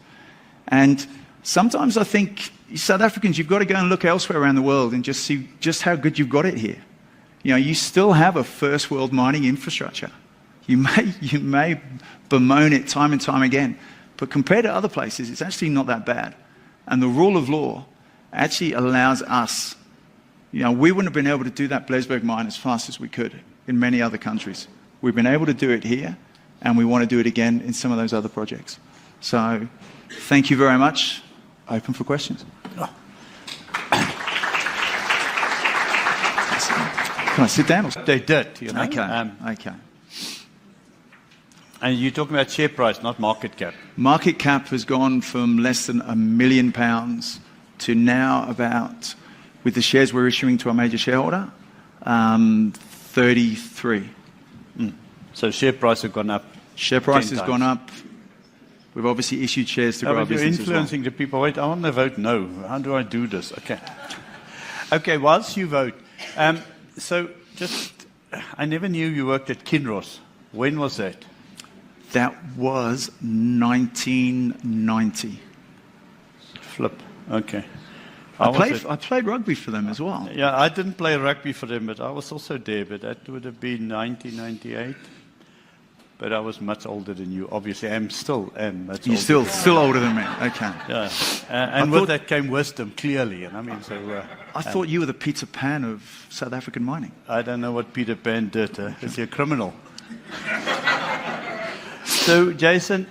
And sometimes I think South Africans, you've got to go and look elsewhere around the world and just see just how good you've got it here. You still have a first world mining infrastructure. You may bemoan it time and time again, but compared to other places, it's actually not that bad. And the rule of law actually allows us, we wouldn't have been able to do that Blesberg mine as fast as we could in many other countries. We've been able to do it here, and we want to do it again in some of those other projects. So thank you very much. Open for questions. Oh. Can I sit down? They did, Okay. Okay. And you're talking about share price, not market cap. Market cap has gone from less than £1 million to now about, with the shares we're issuing to our major shareholder, 33. So share price has gone up. Share price has gone up. We've obviously issued shares to grow our business as well. You're influencing the people. Wait, I want to vote no. How do I do this? Okay. Okay, whilst you vote. So I never knew you worked at Kinross. When was that? That was 1990. Flip. Okay. I played rugby for them as well. Yeah, I didn't play rugby for them, but I was also there. But that would have been 1998. but I was much older than you. Obviously, I still am much You're older. still older than me. Okay. Yeah. And with that came wisdom, clearly. And I mean, so I thought you were the Peter Pan of South African mining. I don't know what Peter Pan did. Is he a criminal? So, Jason,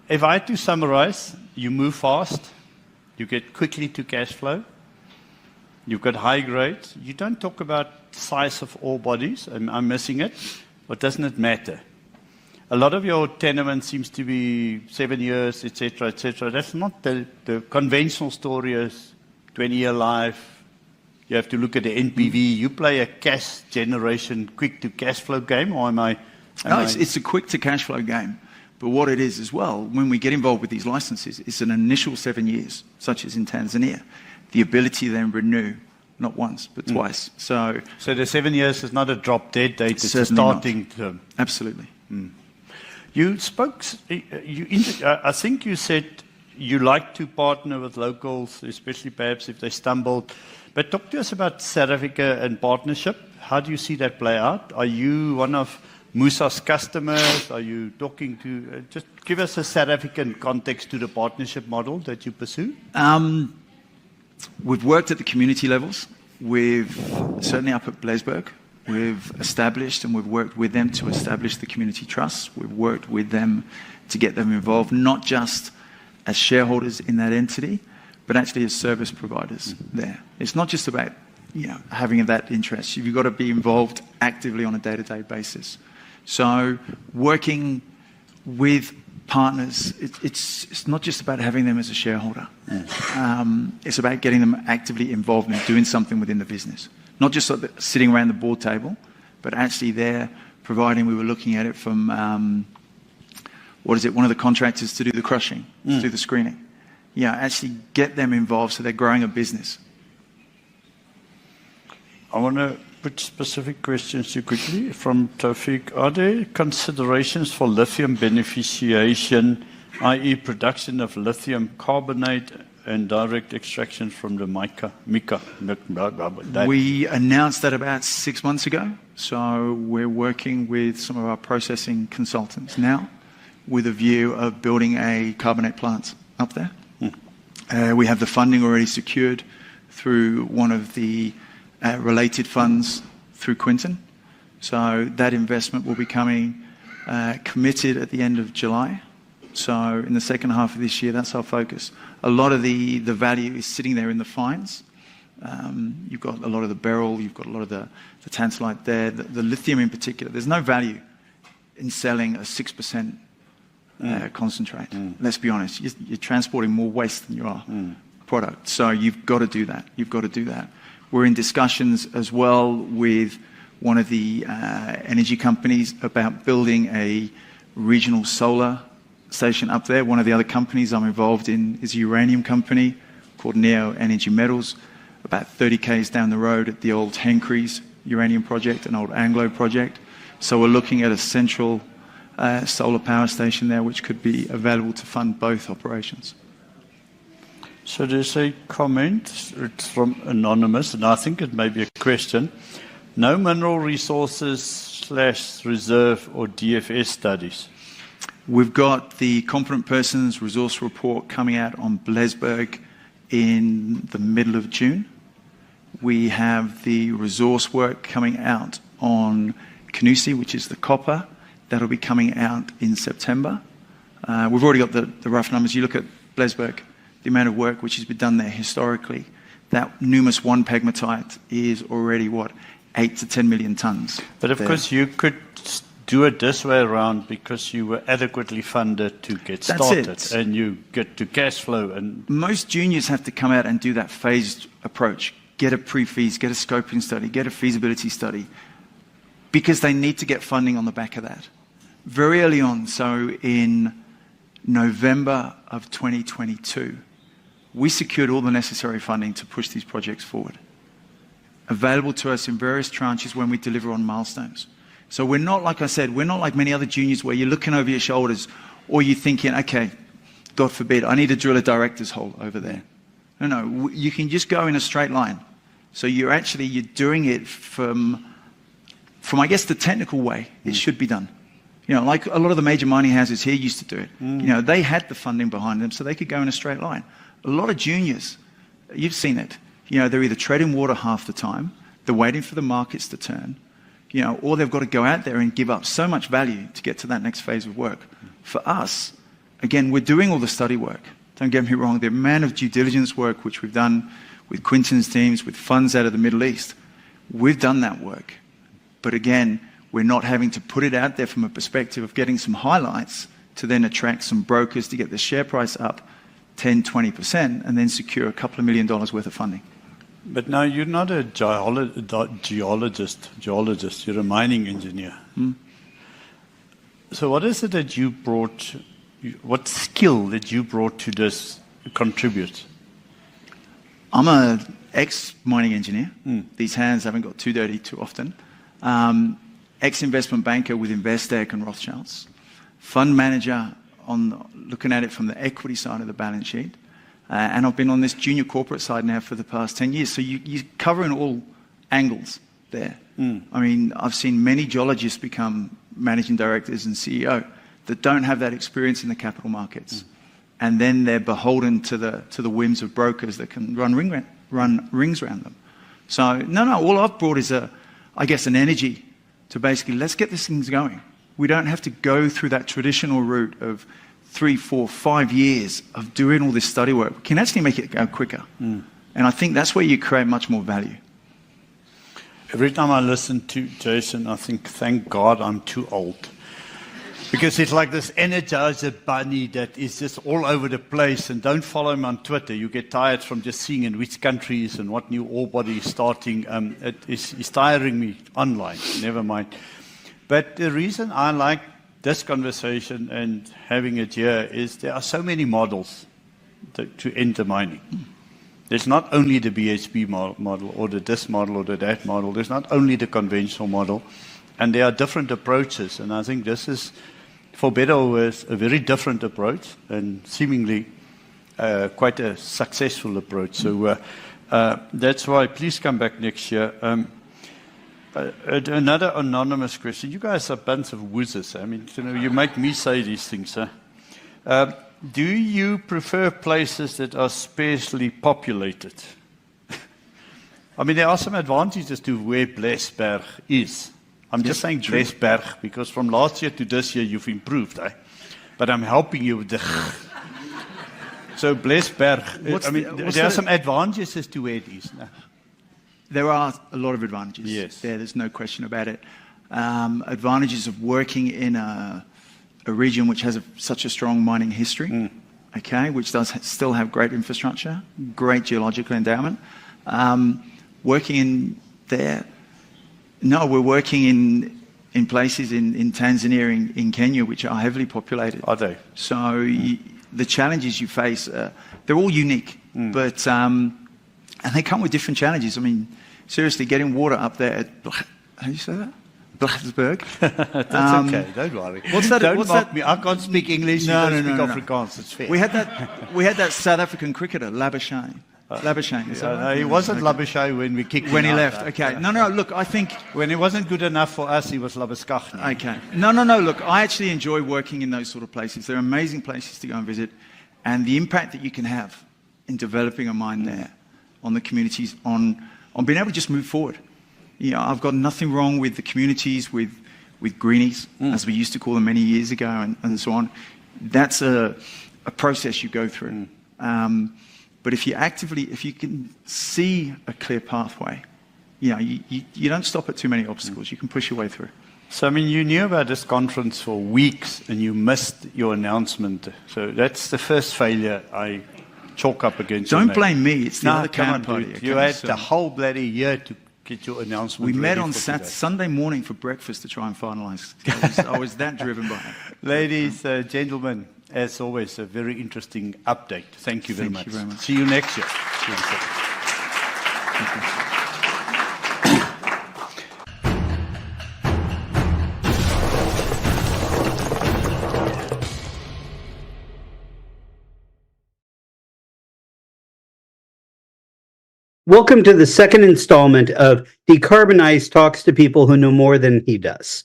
if I had to summarize, you move fast, you get quickly to cash flow, you've got high grades. You don't talk about size of ore bodies. I'm missing it. But doesn't it matter? A lot of your tenement seems to be 7 years, etc., etc. That's not the conventional story is 20-year life. You have to look at the NPV. You play a cash generation, quick to cash flow game, or am I? No, it's a quick to cash flow game. But what it is as well, when we get involved with these licenses, it's an initial 7 years, such as in Tanzania. The ability to then renew, not once, but twice. So the 7 years is not a drop dead date, it's a certainly starting term. absolutely. You spoke, I think you said you like to partner with locals, especially perhaps if they stumbled. But talk to us about South Africa and partnership. How do you see that play out? Are you one of Musa's customers? Are you talking to, just give us a South African context to the partnership model that you pursue. We've worked at the community levels. We've certainly up at Blesberg. We've established and we've worked with them to establish the community trusts. We've worked with them to get them involved, not just as shareholders in that entity, but actually as service providers there. It's not just about having that interest. You've got to be involved actively on a day-to-day basis. So working with partners, it's not just about having them as a shareholder. It's about getting them actively involved in doing something within the business. Not just sitting around the board table, but actually there providing, we were looking at it from, one of the contractors to do the crushing, to do the screening. Actually get them involved so they're growing a business. I want to put specific questions to you quickly from Tawfiq. Are there considerations for lithium beneficiation, i.e. production of lithium carbonate and direct extraction from the mica? We announced that about 6 months ago. So we're working with some of our processing consultants now with a view of building a carbonate plant up there. We have the funding already secured through one of the related funds through Quinton. So that investment will be coming committed at the end of July. So in the second half of this year, that's our focus. A lot of the value is sitting there in the fines. You've got a lot of the beryl, you've got a lot of the tantalite there, the lithium in particular. There's no value in selling a 6% concentrate. Let's be honest, you're transporting more waste than you are product. So you've got to do that. You've got to do that. We're in discussions as well with one of the energy companies about building a regional solar station up there. One of the other companies I'm involved in is a uranium company called Neo Energy Metals, about 30 k's down the road at the old Hencrease uranium project, an old Anglo project. So we're looking at a central solar power station there, which could be available to fund both operations. So there's a comment, it's from Anonymous, and I think it may be a question. No mineral resources / reserve or DFS studies. We've got the Competent Persons Resource Report coming out on Blesberg in the middle of June. We have the resource work coming out on Canusi, which is the copper. That'll be coming out in September. We've already got the rough numbers. You look at Blesberg, the amount of work which has been done there historically. That Numis 1 pegmatite is already, 8 to 10 million tons. But of course you could do it this way around because you were adequately funded to get started and you get to cash flow. And most juniors have to come out and do that phased approach. Get a pre-feas, get a scoping study, get a feasibility study, because they need to get funding on the back of that. Very early on, so in November of 2022, we secured all the necessary funding to push these projects forward. Available to us in various tranches when we deliver on milestones. So we're not, like I said, we're not like many other juniors where you're looking over your shoulders or you're thinking, okay, God forbid, I need to drill a director's hole over there. No, you can just go in a straight line. So you're doing it from I guess, the technical way it should be done. You know, like a lot of the major mining houses here used to do it. You know, they had the funding behind them, so they could go in a straight line. A lot of juniors, you've seen it. You know, they're either treading water half the time, they're waiting for the markets to turn, you know, or they've got to go out there and give up so much value to get to that next phase of work. For us, again, we're doing all the study work. Don't get me wrong, the amount of due diligence work which we've done with Quinton's teams, with funds out of the Middle East, we've done that work. But again, we're not having to put it out there from a perspective of getting some highlights to then attract some brokers to get the share price up 10, 20% and then secure a couple of $1 million worth of funding. But now you're not a geologist, you're a mining engineer. So what is it that you brought, what skill that you brought to this contribute? I'm an ex-mining engineer. These hands haven't got too dirty too often. Ex-investment banker with Investec and Rothschilds. Fund manager looking at it from the equity side of the balance sheet. And I've been on this junior corporate side now for the past 10 years. So you're covering all angles there. I mean, I've seen many geologists become managing directors and CEO that don't have that experience in the capital markets. And then they're beholden to the whims of brokers that can run rings around them. So, no, all I've brought is I guess an energy to basically, let's get these things going. We don't have to go through that traditional route of 3, 4, 5 years of doing all this study work. We can actually make it go quicker. And I think that's where you create much more value. Every time I listen to Jason, I think, thank God I'm too old. Because it's like this Energizer bunny that is just all over the place, and don't follow him on Twitter. You get tired from just seeing in which countries and what new ore body is starting. It's tiring me online, never mind. But the reason I like this conversation and having it here is there are so many models to enter mining. There's not only the BHP model or the this model or the that model. There's not only the conventional model. And there are different approaches. And I think this is, for better or worse, a very different approach and seemingly quite a successful approach. So that's why please come back next year. Another anonymous question. You guys are a bunch of wuzzers. I mean, you make me say these things. Do you prefer places that are sparsely populated? I mean, there are some advantages to where Blesberg is. I'm just saying Blesberg because from last year to this year you've improved. But I'm helping you with the... So Blesberg, there are some advantages to where it is. No? There are a lot of advantages. Yes. There's no question about it. Advantages of working in a region which has such a strong mining history, okay, which does still have great infrastructure, great geological endowment. Working in there, no, we're working in places in Tanzania, in Kenya, which are heavily populated. Are they? So the challenges you face, they're all unique, but and they come with different challenges. I mean, seriously, getting water up there at, how do you say that? Blesberg. That's okay, don't worry. What's that? Don't mock me. I can't speak English, No, you no, don't no, speak no. Afrikaans, it's fair. We had that South African cricketer, Labuschagne. Labuschagne, is that right? No, he wasn't Labuschagne when we kicked him When he out, left, okay. No, look, I think... When he wasn't good enough for us, he was Labuschagne. Okay. No, look, I actually enjoy working in those sort of places. They're amazing places to go and visit. And the impact that you can have in developing a mine there, on the communities, on being able to just move forward. You know, I've got nothing wrong with the communities, with greenies, as we used to call them many years ago, and so on. That's a process you go through. But if you can see a clear pathway, you know, you don't stop at too many obstacles. You can push your way through. So, I mean, you knew about this conference for weeks and you missed your announcement. So that's the first failure I chalk up against. Don't blame me. It's the other counterparty. Dude. You had the whole bloody year to get your announcement. We met on Sunday morning for breakfast to try and finalise. I was that driven by it. Ladies, gentlemen, as always, a very interesting update. Thank you very much. Thank you very much. See you next year. Thank you. Welcome to the second installment of Decarbonize Talks to People Who Know More Than He Does.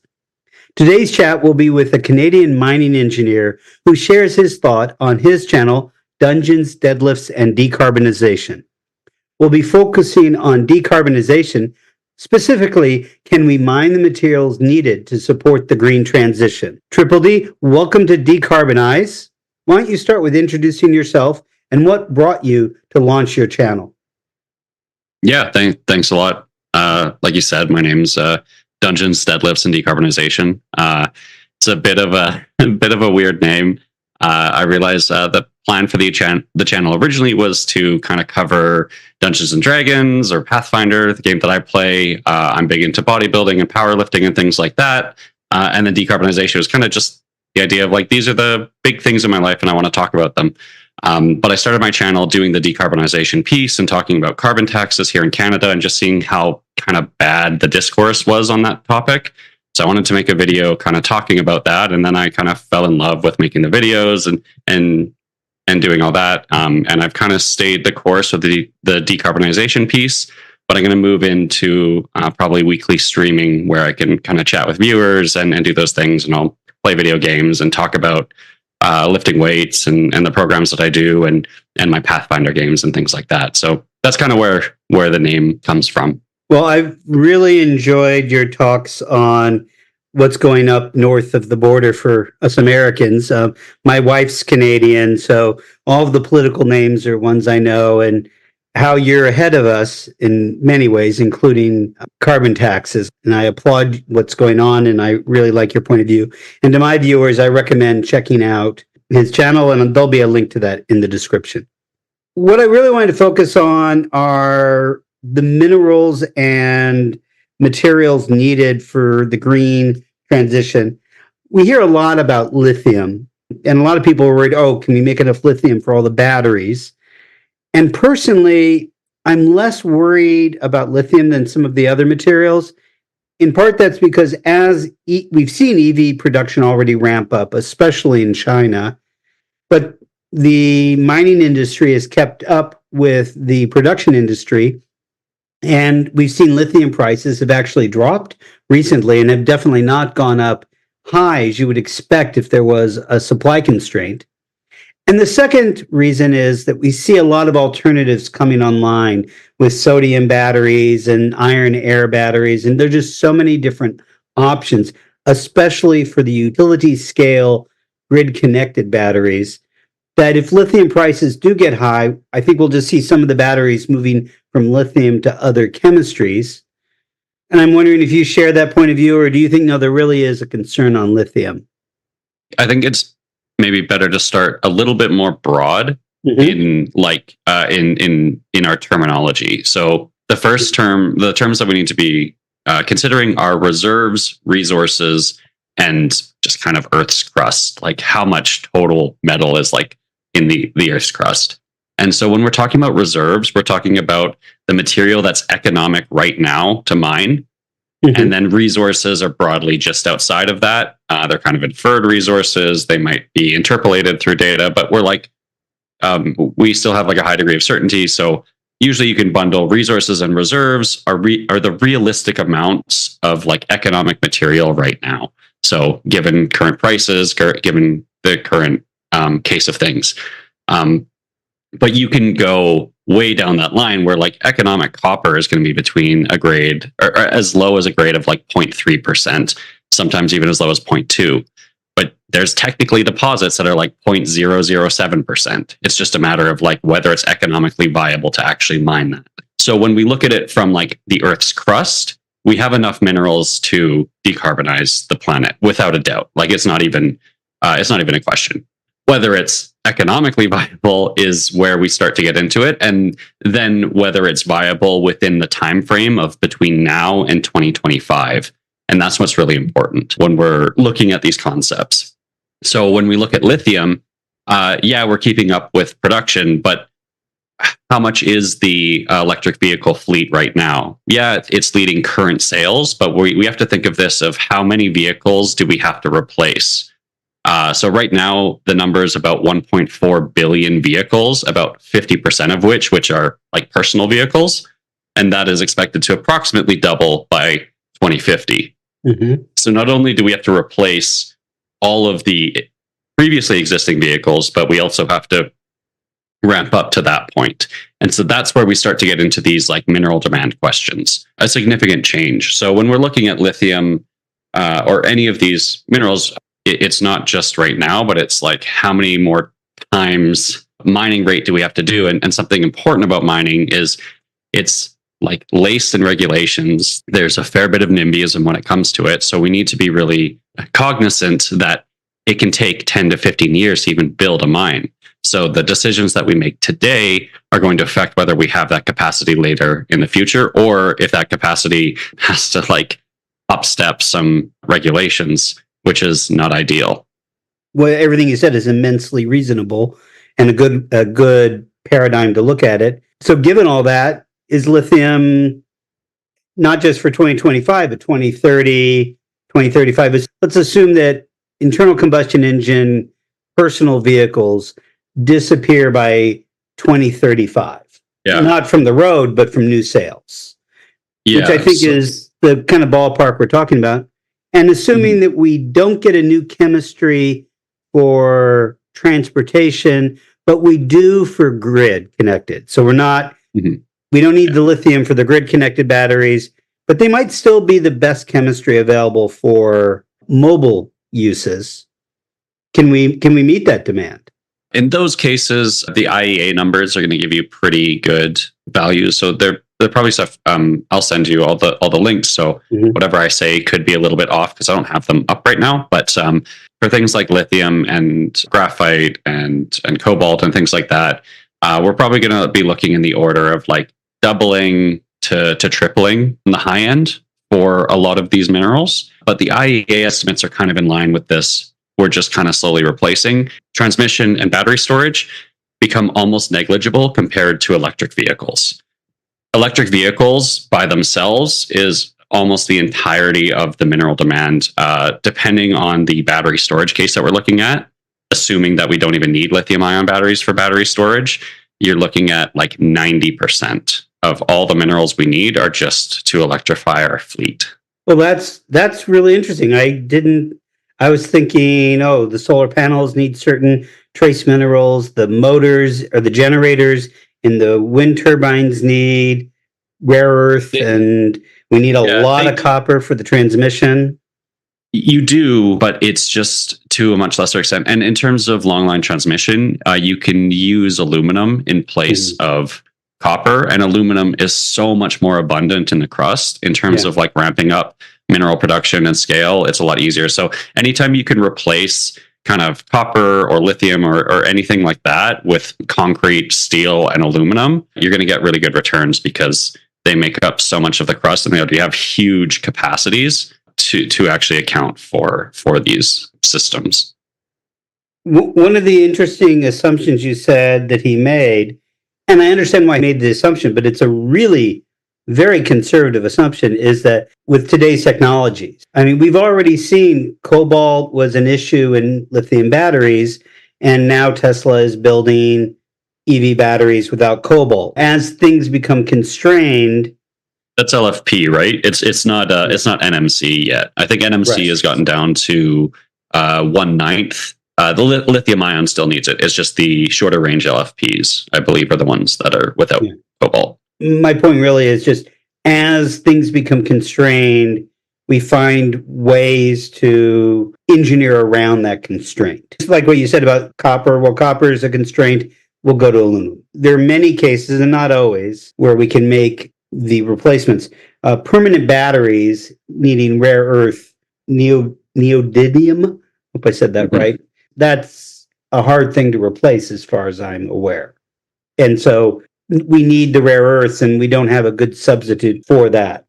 Today's chat will be with a Canadian mining engineer who shares his thought on his channel, Dungeons, Deadlifts, and Decarbonization. We'll be focusing on decarbonization. Specifically, can we mine the materials needed to support the green transition? Triple D, welcome to Decarbonize. Why don't you start with introducing yourself and what brought you to launch your channel? Yeah, thanks a lot. Like you said, my name's Dungeons, Deadlifts, and Decarbonization. It's a bit of a weird name. I realized the plan for the channel originally was to kind of cover Dungeons and Dragons or Pathfinder, the game that I play. I'm big into bodybuilding and powerlifting and things like that. And then decarbonization was kind of just the idea of like, these are the big things in my life and I want to talk about them. But I started my channel doing the decarbonization piece and talking about carbon taxes here in Canada and just seeing how kind of bad the discourse was on that topic. So I wanted to make a video kind of talking about that. And then I kind of fell in love with making the videos and doing all that. And I've kind of stayed the course with the decarbonization piece, but I'm going to move into probably weekly streaming where I can kind of chat with viewers and do those things. And I'll play video games and talk about lifting weights and the programs that I do and my Pathfinder games and things like that. So that's kind of where the name comes from. Well, I've really enjoyed your talks on what's going up north of the border for us Americans. My wife's Canadian, so all of the political names are ones I know, and how you're ahead of us in many ways, including carbon taxes. And I applaud what's going on, and I really like your point of view. And to my viewers, I recommend checking out his channel, and there'll be a link to that in the description. What I really wanted to focus on are the minerals and materials needed for the green transition. We hear a lot about lithium, and a lot of people are worried, oh, can we make enough lithium for all the batteries? And personally, I'm less worried about lithium than some of the other materials. In part, that's because as we've seen EV production already ramp up, especially in China, but the mining industry has kept up with the production industry. And we've seen lithium prices have actually dropped recently and have definitely not gone up high as you would expect if there was a supply constraint. And the second reason is that we see a lot of alternatives coming online with sodium batteries and iron air batteries. And there are just so many different options, especially for the utility scale grid connected batteries, that if lithium prices do get high, I think we'll just see some of the batteries moving from lithium to other chemistries. And I'm wondering if you share that point of view, or do you think, no, there really is a concern on lithium? I think it's maybe better to start a little bit more broad in our terminology. So the terms that we need to be considering are reserves, resources, and just kind of Earth's crust, like how much total metal is like in the Earth's crust. And so when we're talking about reserves, we're talking about the material that's economic right now to mine. And then resources are broadly just outside of that. They're kind of inferred resources. They might be interpolated through data, but we're like, we still have like a high degree of certainty. So usually you can bundle resources and reserves are the realistic amounts of like economic material right now. So given current prices, given the current case of things. But you can go way down that line where like economic copper is going to be between a grade or as low as a grade of like 0.3%, sometimes even as low as 0.2. But there's technically deposits that are like 0.007%. It's just a matter of like whether it's economically viable to actually mine that. So when we look at it from like the Earth's crust, we have enough minerals to decarbonize the planet without a doubt. Like it's not even a question. Whether it's economically viable is where we start to get into it, and then whether it's viable within the time frame of between now and 2025. And that's what's really important when we're looking at these concepts. So when we look at lithium, we're keeping up with production, but how much is the electric vehicle fleet right now? Yeah, it's leading current sales, but we have to think of this of how many vehicles do we have to replace? So right now, the number is about 1.4 billion vehicles, about 50% of which are like personal vehicles. And that is expected to approximately double by 2050. So not only do we have to replace all of the previously existing vehicles, but we also have to ramp up to that point. And so that's where we start to get into these like mineral demand questions, a significant change. So when we're looking at lithium or any of these minerals, it's not just right now, but it's like how many more times mining rate do we have to do? And something important about mining is it's like laced in regulations. There's a fair bit of NIMBYism when it comes to it. So we need to be really cognizant that it can take 10 to 15 years to even build a mine. So the decisions that we make today are going to affect whether we have that capacity later in the future, or if that capacity has to like upstep some regulations, which is not ideal. Well, everything you said is immensely reasonable and a good paradigm to look at it. So given all that, is lithium not just for 2025, but 2030, 2035? Let's assume that internal combustion engine personal vehicles disappear by 2035. Yeah. Not from the road, but from new sales. Yeah, which I think is the kind of ballpark we're talking about. And assuming that we don't get a new chemistry for transportation, but we do for grid connected. So we're not, we don't need the lithium for the grid connected batteries, but they might still be the best chemistry available for mobile uses. Can we meet that demand? In those cases, the IEA numbers are going to give you pretty good values. So they're probably stuff. I'll send you all the links. So whatever I say could be a little bit off because I don't have them up right now. But for things like lithium and graphite and cobalt and things like that, we're probably going to be looking in the order of like doubling to tripling on the high end for a lot of these minerals. But the IEA estimates are kind of in line with this. We're just kind of slowly replacing. Transmission and battery storage become almost negligible compared to electric vehicles. Electric vehicles by themselves is almost the entirety of the mineral demand, depending on the battery storage case that we're looking at. Assuming that we don't even need lithium ion batteries for battery storage, you're looking at like 90% of all the minerals we need are just to electrify our fleet. Well, that's really interesting. I was thinking, the solar panels need certain trace minerals, the motors or the generators in the wind turbines need rare earth, and we need a lot of copper for the transmission. You do, but it's just to a much lesser extent. And in terms of long line transmission, you can use aluminum in place of copper, and aluminum is so much more abundant in the crust in terms of like ramping up mineral production and scale. It's a lot easier. So anytime you can replace kind of copper or lithium or anything like that with concrete, steel, and aluminum, you're going to get really good returns because they make up so much of the crust and they already have huge capacities to actually account for these systems. One of the interesting assumptions you said that he made, and I understand why he made the assumption, but it's a really very conservative assumption, is that with today's technologies, I mean, we've already seen cobalt was an issue in lithium batteries, and now Tesla is building EV batteries without cobalt. As things become constrained, that's LFP, right? It's not NMC yet. I think NMC has gotten down to 1/9. The lithium ion still needs it. It's just the shorter range LFPs, I believe, are the ones that are without cobalt. My point really is just as things become constrained, we find ways to engineer around that constraint. It's like what you said about copper. Well, copper is a constraint. We'll go to aluminum. There are many cases, and not always, where we can make the replacements. Permanent batteries needing rare earth, neodymium. Hope I said that right. That's a hard thing to replace as far as I'm aware. And so we need the rare earths, and we don't have a good substitute for that.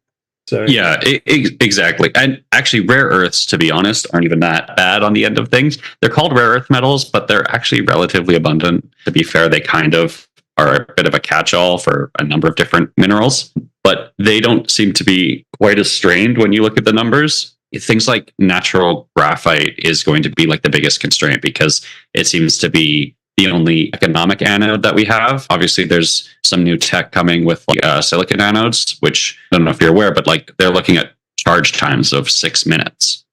So yeah, exactly. And actually, rare earths, to be honest, aren't even that bad on the end of things. They're called rare earth metals, but they're actually relatively abundant. To be fair, they kind of are a bit of a catch-all for a number of different minerals, but they don't seem to be quite as strained when you look at the numbers. Things like natural graphite is going to be like the biggest constraint because it seems to be the only economic anode that we have. Obviously, there's some new tech coming with silicon anodes, which I don't know if you're aware, but like they're looking at charge times of 6 minutes.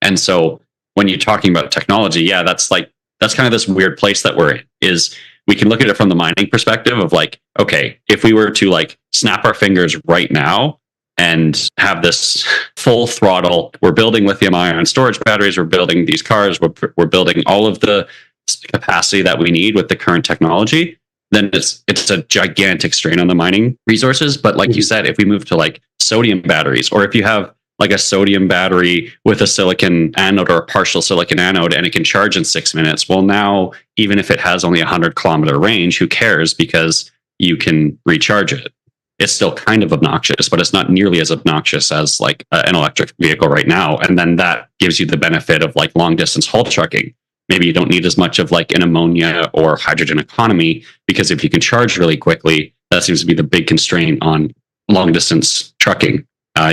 And so when you're talking about technology, yeah, that's kind of this weird place that we're in, is we can look at it from the mining perspective of like, okay, if we were to like snap our fingers right now and have this full throttle, we're building lithium ion storage batteries, we're building these cars, we're building all of the capacity that we need with the current technology, then it's a gigantic strain on the mining resources. But like you said, if we move to like sodium batteries, or if you have like a sodium battery with a silicon anode or a partial silicon anode and it can charge in 6 minutes, well, now even if it has only 100-kilometer range, who cares, because you can recharge it. It's still kind of obnoxious, but it's not nearly as obnoxious as like an electric vehicle right now. And then that gives you the benefit of like long distance haul trucking. Maybe you don't need as much of like an ammonia or hydrogen economy, because if you can charge really quickly, that seems to be the big constraint on long distance trucking.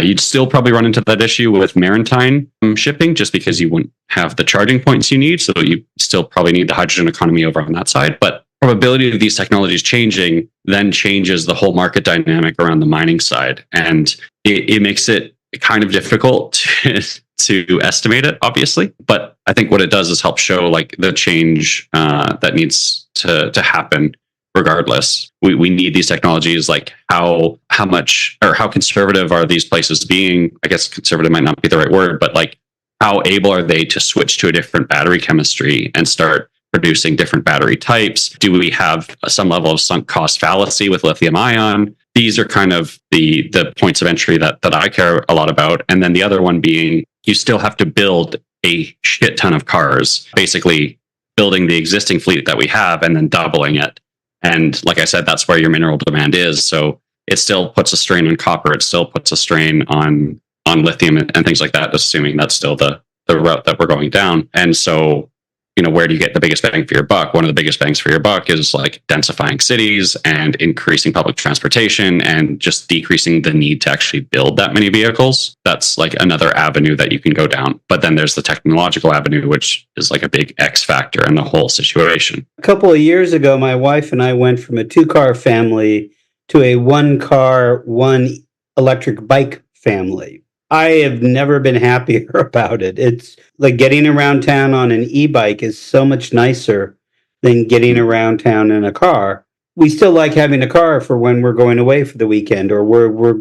You'd still probably run into that issue with maritime shipping, just because you wouldn't have the charging points you need. So you still probably need the hydrogen economy over on that side. But probability of these technologies changing then changes the whole market dynamic around the mining side. And it makes it kind of difficult to estimate it, obviously. But I think what it does is help show like the change that needs to happen. Regardless, we need these technologies. Like how much or how conservative are these places being? I guess conservative might not be the right word, but like how able are they to switch to a different battery chemistry and start producing different battery types? Do we have some level of sunk cost fallacy with lithium ion? These are kind of the points of entry that I care a lot about. And then the other one being, you still have to build a shit ton of cars, basically building the existing fleet that we have and then doubling it. And like I said, that's where your mineral demand is. So it still puts a strain on copper. It still puts a strain on lithium and things like that, assuming that's still the route that we're going down. And so, you know, where do you get the biggest bang for your buck? One of the biggest bangs for your buck is like densifying cities and increasing public transportation and just decreasing the need to actually build that many vehicles. That's like another avenue that you can go down. But then there's the technological avenue, which is like a big X factor in the whole situation. A couple of years ago, my wife and I went from a 2-car family to a 1-car, 1 electric bike family. I have never been happier about it. It's like getting around town on an e-bike is so much nicer than getting around town in a car. We still like having a car for when we're going away for the weekend or we're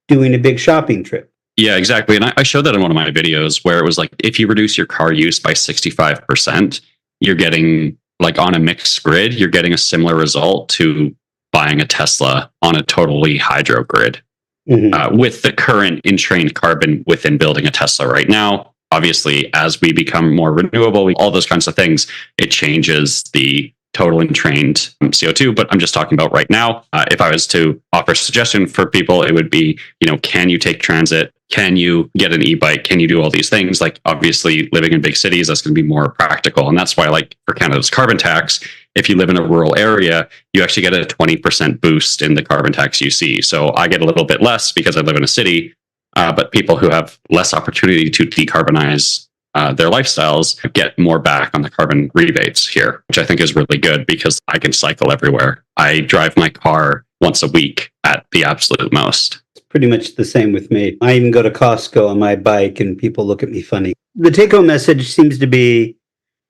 doing a big shopping trip. Yeah, exactly. And I showed that in one of my videos where it was like, if you reduce your car use by 65%, you're getting like on a mixed grid, you're getting a similar result to buying a Tesla on a totally hydro grid. Mm-hmm. With the current entrained carbon within building a Tesla right now. Obviously, as we become more renewable, all those kinds of things, it changes the total entrained CO2. But I'm just talking about right now. If I was to offer a suggestion for people, it would be, you know, can you take transit? Can you get an e-bike? Can you do all these things? Like, obviously, living in big cities, that's going to be more practical. And that's why, like, for Canada's carbon tax, if you live in a rural area, you actually get a 20% boost in the carbon tax you see. So I get a little bit less because I live in a city, but people who have less opportunity to decarbonize their lifestyles get more back on the carbon rebates here, which I think is really good because I can cycle everywhere. I drive my car once a week at the absolute most. It's pretty much the same with me. I even go to Costco on my bike and people look at me funny. The take-home message seems to be,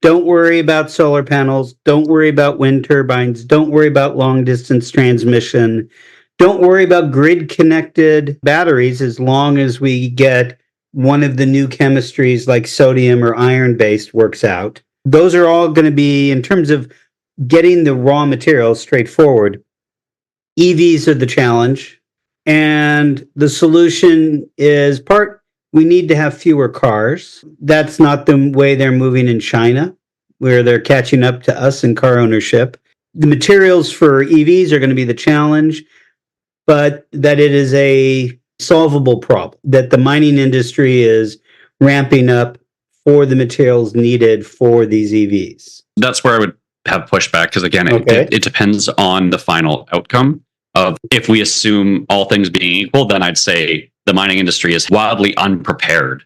don't worry about solar panels. Don't worry about wind turbines. Don't worry about long-distance transmission. Don't worry about grid-connected batteries as long as we get one of the new chemistries like sodium or iron-based works out. Those are all going to be, in terms of getting the raw materials straightforward, EVs are the challenge. And the solution is we need to have fewer cars. That's not the way they're moving in China, where they're catching up to us in car ownership. The materials for EVs are going to be the challenge, but that it is a solvable problem, that the mining industry is ramping up for the materials needed for these EVs. That's where I would have pushback, because again, it depends on the final outcome of, if we assume all things being equal, then I'd say the mining industry is wildly unprepared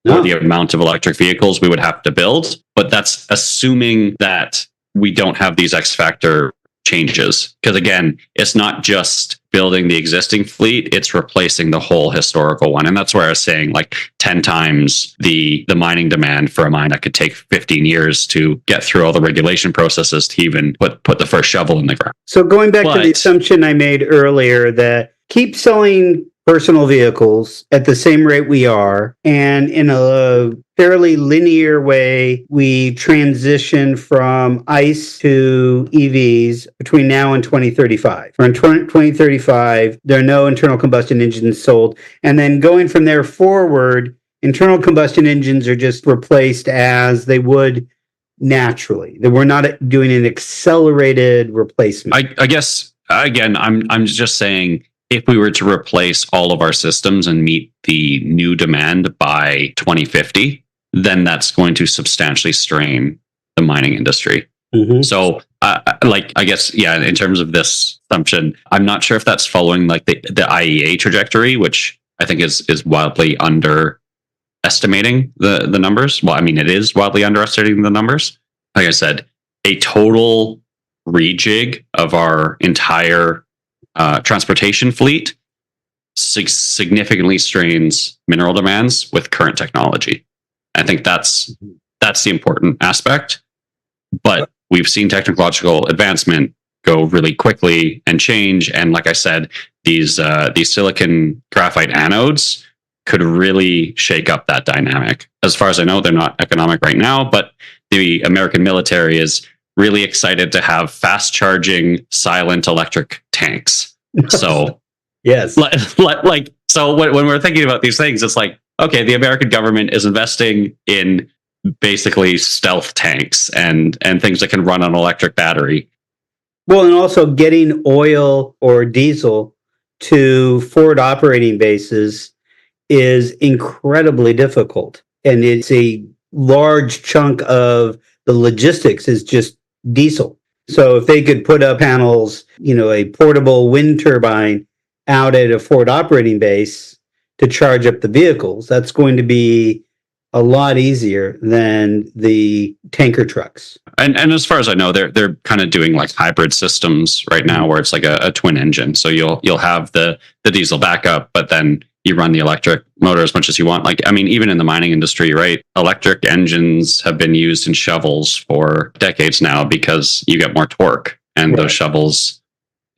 for the amount of electric vehicles we would have to build. But that's assuming that we don't have these X factor changes. Because again, it's not just building the existing fleet, it's replacing the whole historical one. And that's where I was saying like 10 times the mining demand for a mine that could take 15 years to get through all the regulation processes to even put the first shovel in the ground. So going back to the assumption I made earlier that keep selling personal vehicles at the same rate we are, and in a fairly linear way, we transition from ICE to EVs between now and 2035. Or in 2035, there are no internal combustion engines sold. And then going from there forward, internal combustion engines are just replaced as they would naturally. That we're not doing an accelerated replacement. I guess, again, I'm just saying, if we were to replace all of our systems and meet the new demand by 2050, then that's going to substantially strain the mining industry. Mm-hmm. So, I guess, yeah, in terms of this assumption, I'm not sure if that's following like the IEA trajectory, which I think is wildly underestimating the numbers. Well, I mean, it is wildly underestimating the numbers. Like I said, a total rejig of our entire transportation fleet significantly strains mineral demands with current technology. I think that's the important aspect. But we've seen technological advancement go really quickly and change. And like I said, these silicon graphite anodes could really shake up that dynamic. As far as I know, they're not economic right now, but the American military is really excited to have fast charging, silent electric tanks. So, yes, so when we're thinking about these things, it's like, okay, the American government is investing in basically stealth tanks and things that can run on electric battery. Well, and also getting oil or diesel to forward operating bases is incredibly difficult. And it's a large chunk of the logistics is just diesel. So if they could put up panels, a portable wind turbine out at a forward operating base to charge up the vehicles, that's going to be a lot easier than the tanker trucks. And as far as I know, they're kind of doing like hybrid systems right now where it's like a twin engine. So you'll have the diesel backup, but then you run the electric motor as much as you want. Like, I mean, even in the mining industry, right? Electric engines have been used in shovels for decades now because you get more torque and those shovels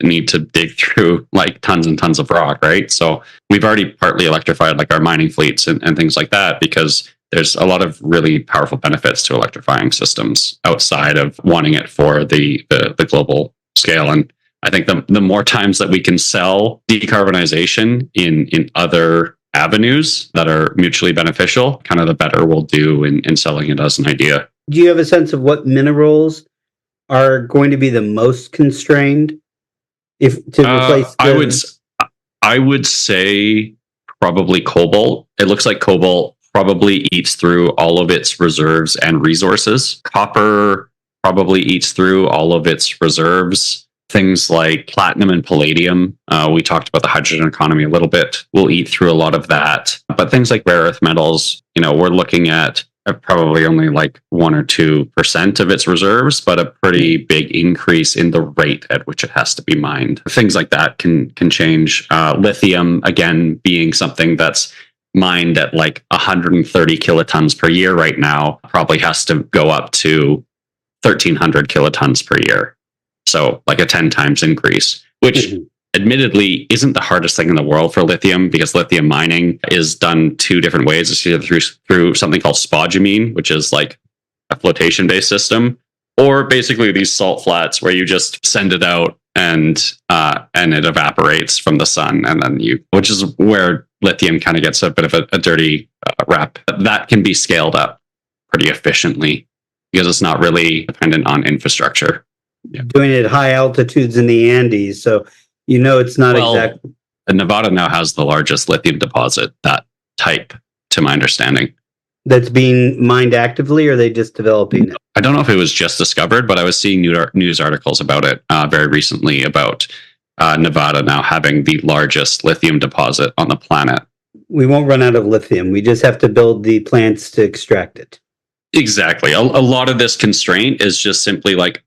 need to dig through like tons and tons of rock, right? So we've already partly electrified like our mining fleets and things like that because there's a lot of really powerful benefits to electrifying systems outside of wanting it for the global scale. And I think the more times that we can sell decarbonization in other avenues that are mutually beneficial, kind of the better we'll do in selling it as an idea. Do you have a sense of what minerals are going to be the most constrained replace? I would say probably cobalt. It looks like cobalt probably eats through all of its reserves and resources. Copper probably eats through all of its reserves. Things like platinum and palladium, we talked about the hydrogen economy a little bit, will eat through a lot of that. But things like rare earth metals, we're looking at probably only like 1 or 2% of its reserves, but a pretty big increase in the rate at which it has to be mined. Things like that can change. Lithium, again, being something that's mined at like 130 kilotons per year right now, probably has to go up to 1,300 kilotons per year. So like a 10 times increase, which admittedly isn't the hardest thing in the world for lithium because lithium mining is done 2 different ways. It's either through something called spodumene, which is like a flotation-based system, or basically these salt flats where you just send it out and it evaporates from the sun. And then which is where lithium kind of gets a bit of a dirty rap. That can be scaled up pretty efficiently because it's not really dependent on infrastructure. Yeah. Doing it at high altitudes in the Andes, so it's not exactly. Nevada now has the largest lithium deposit that type, to my understanding. That's being mined actively, or are they just developing it? I don't know if it was just discovered, but I was seeing news articles about it very recently about Nevada now having the largest lithium deposit on the planet. We won't run out of lithium. We just have to build the plants to extract it. Exactly. A lot of this constraint is just simply like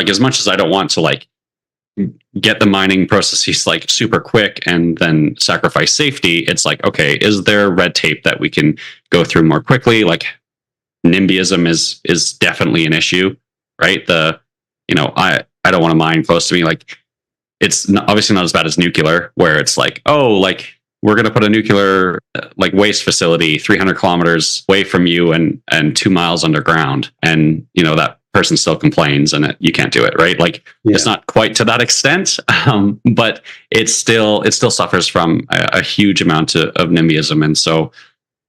as much as I don't want to like get the mining processes like super quick and then sacrifice safety. It's like, okay, is there red tape that we can go through more quickly? Like NIMBYism is definitely an issue, right? I don't want to mine close to me. Like it's obviously not as bad as nuclear, where it's like, oh, like we're going to put a nuclear like waste facility 300 kilometers away from you and 2 miles underground. And, that person still complains and you can't do it, right? Like it's not quite to that extent, but it still suffers from a huge amount of NIMBYism. And so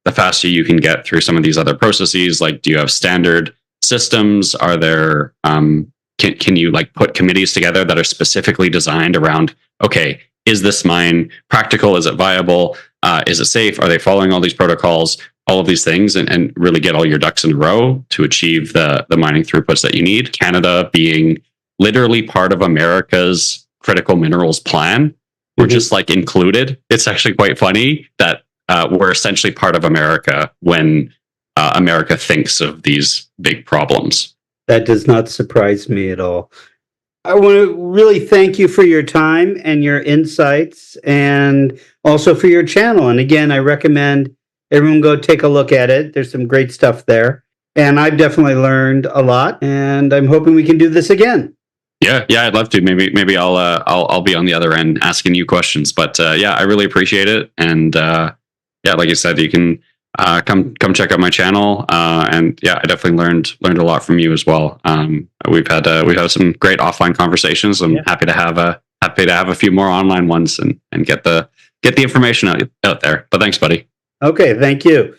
the faster you can get through some of these other processes, like do you have standard systems? Are there, can you like put committees together that are specifically designed around, okay, is this mine practical? Is it viable? Is it safe? Are they following all these protocols? All of these things, and really get all your ducks in a row to achieve the mining throughputs that you need. Canada being literally part of America's critical minerals plan. We're just like included. It's actually quite funny that we're essentially part of America when America thinks of these big problems. That does not surprise me at all. I want to really thank you for your time and your insights, and also for your channel. And again, I recommend everyone go take a look at it. There's some great stuff there. And I've definitely learned a lot, and I'm hoping we can do this again. Yeah, I'd love to. Maybe I'll be on the other end asking you questions. But I really appreciate it. And like you said, you can come check out my channel. And I definitely learned a lot from you as well. We've had some great offline conversations. I'm happy to have a few more online ones and get the information out there. But thanks, buddy. Okay, thank you.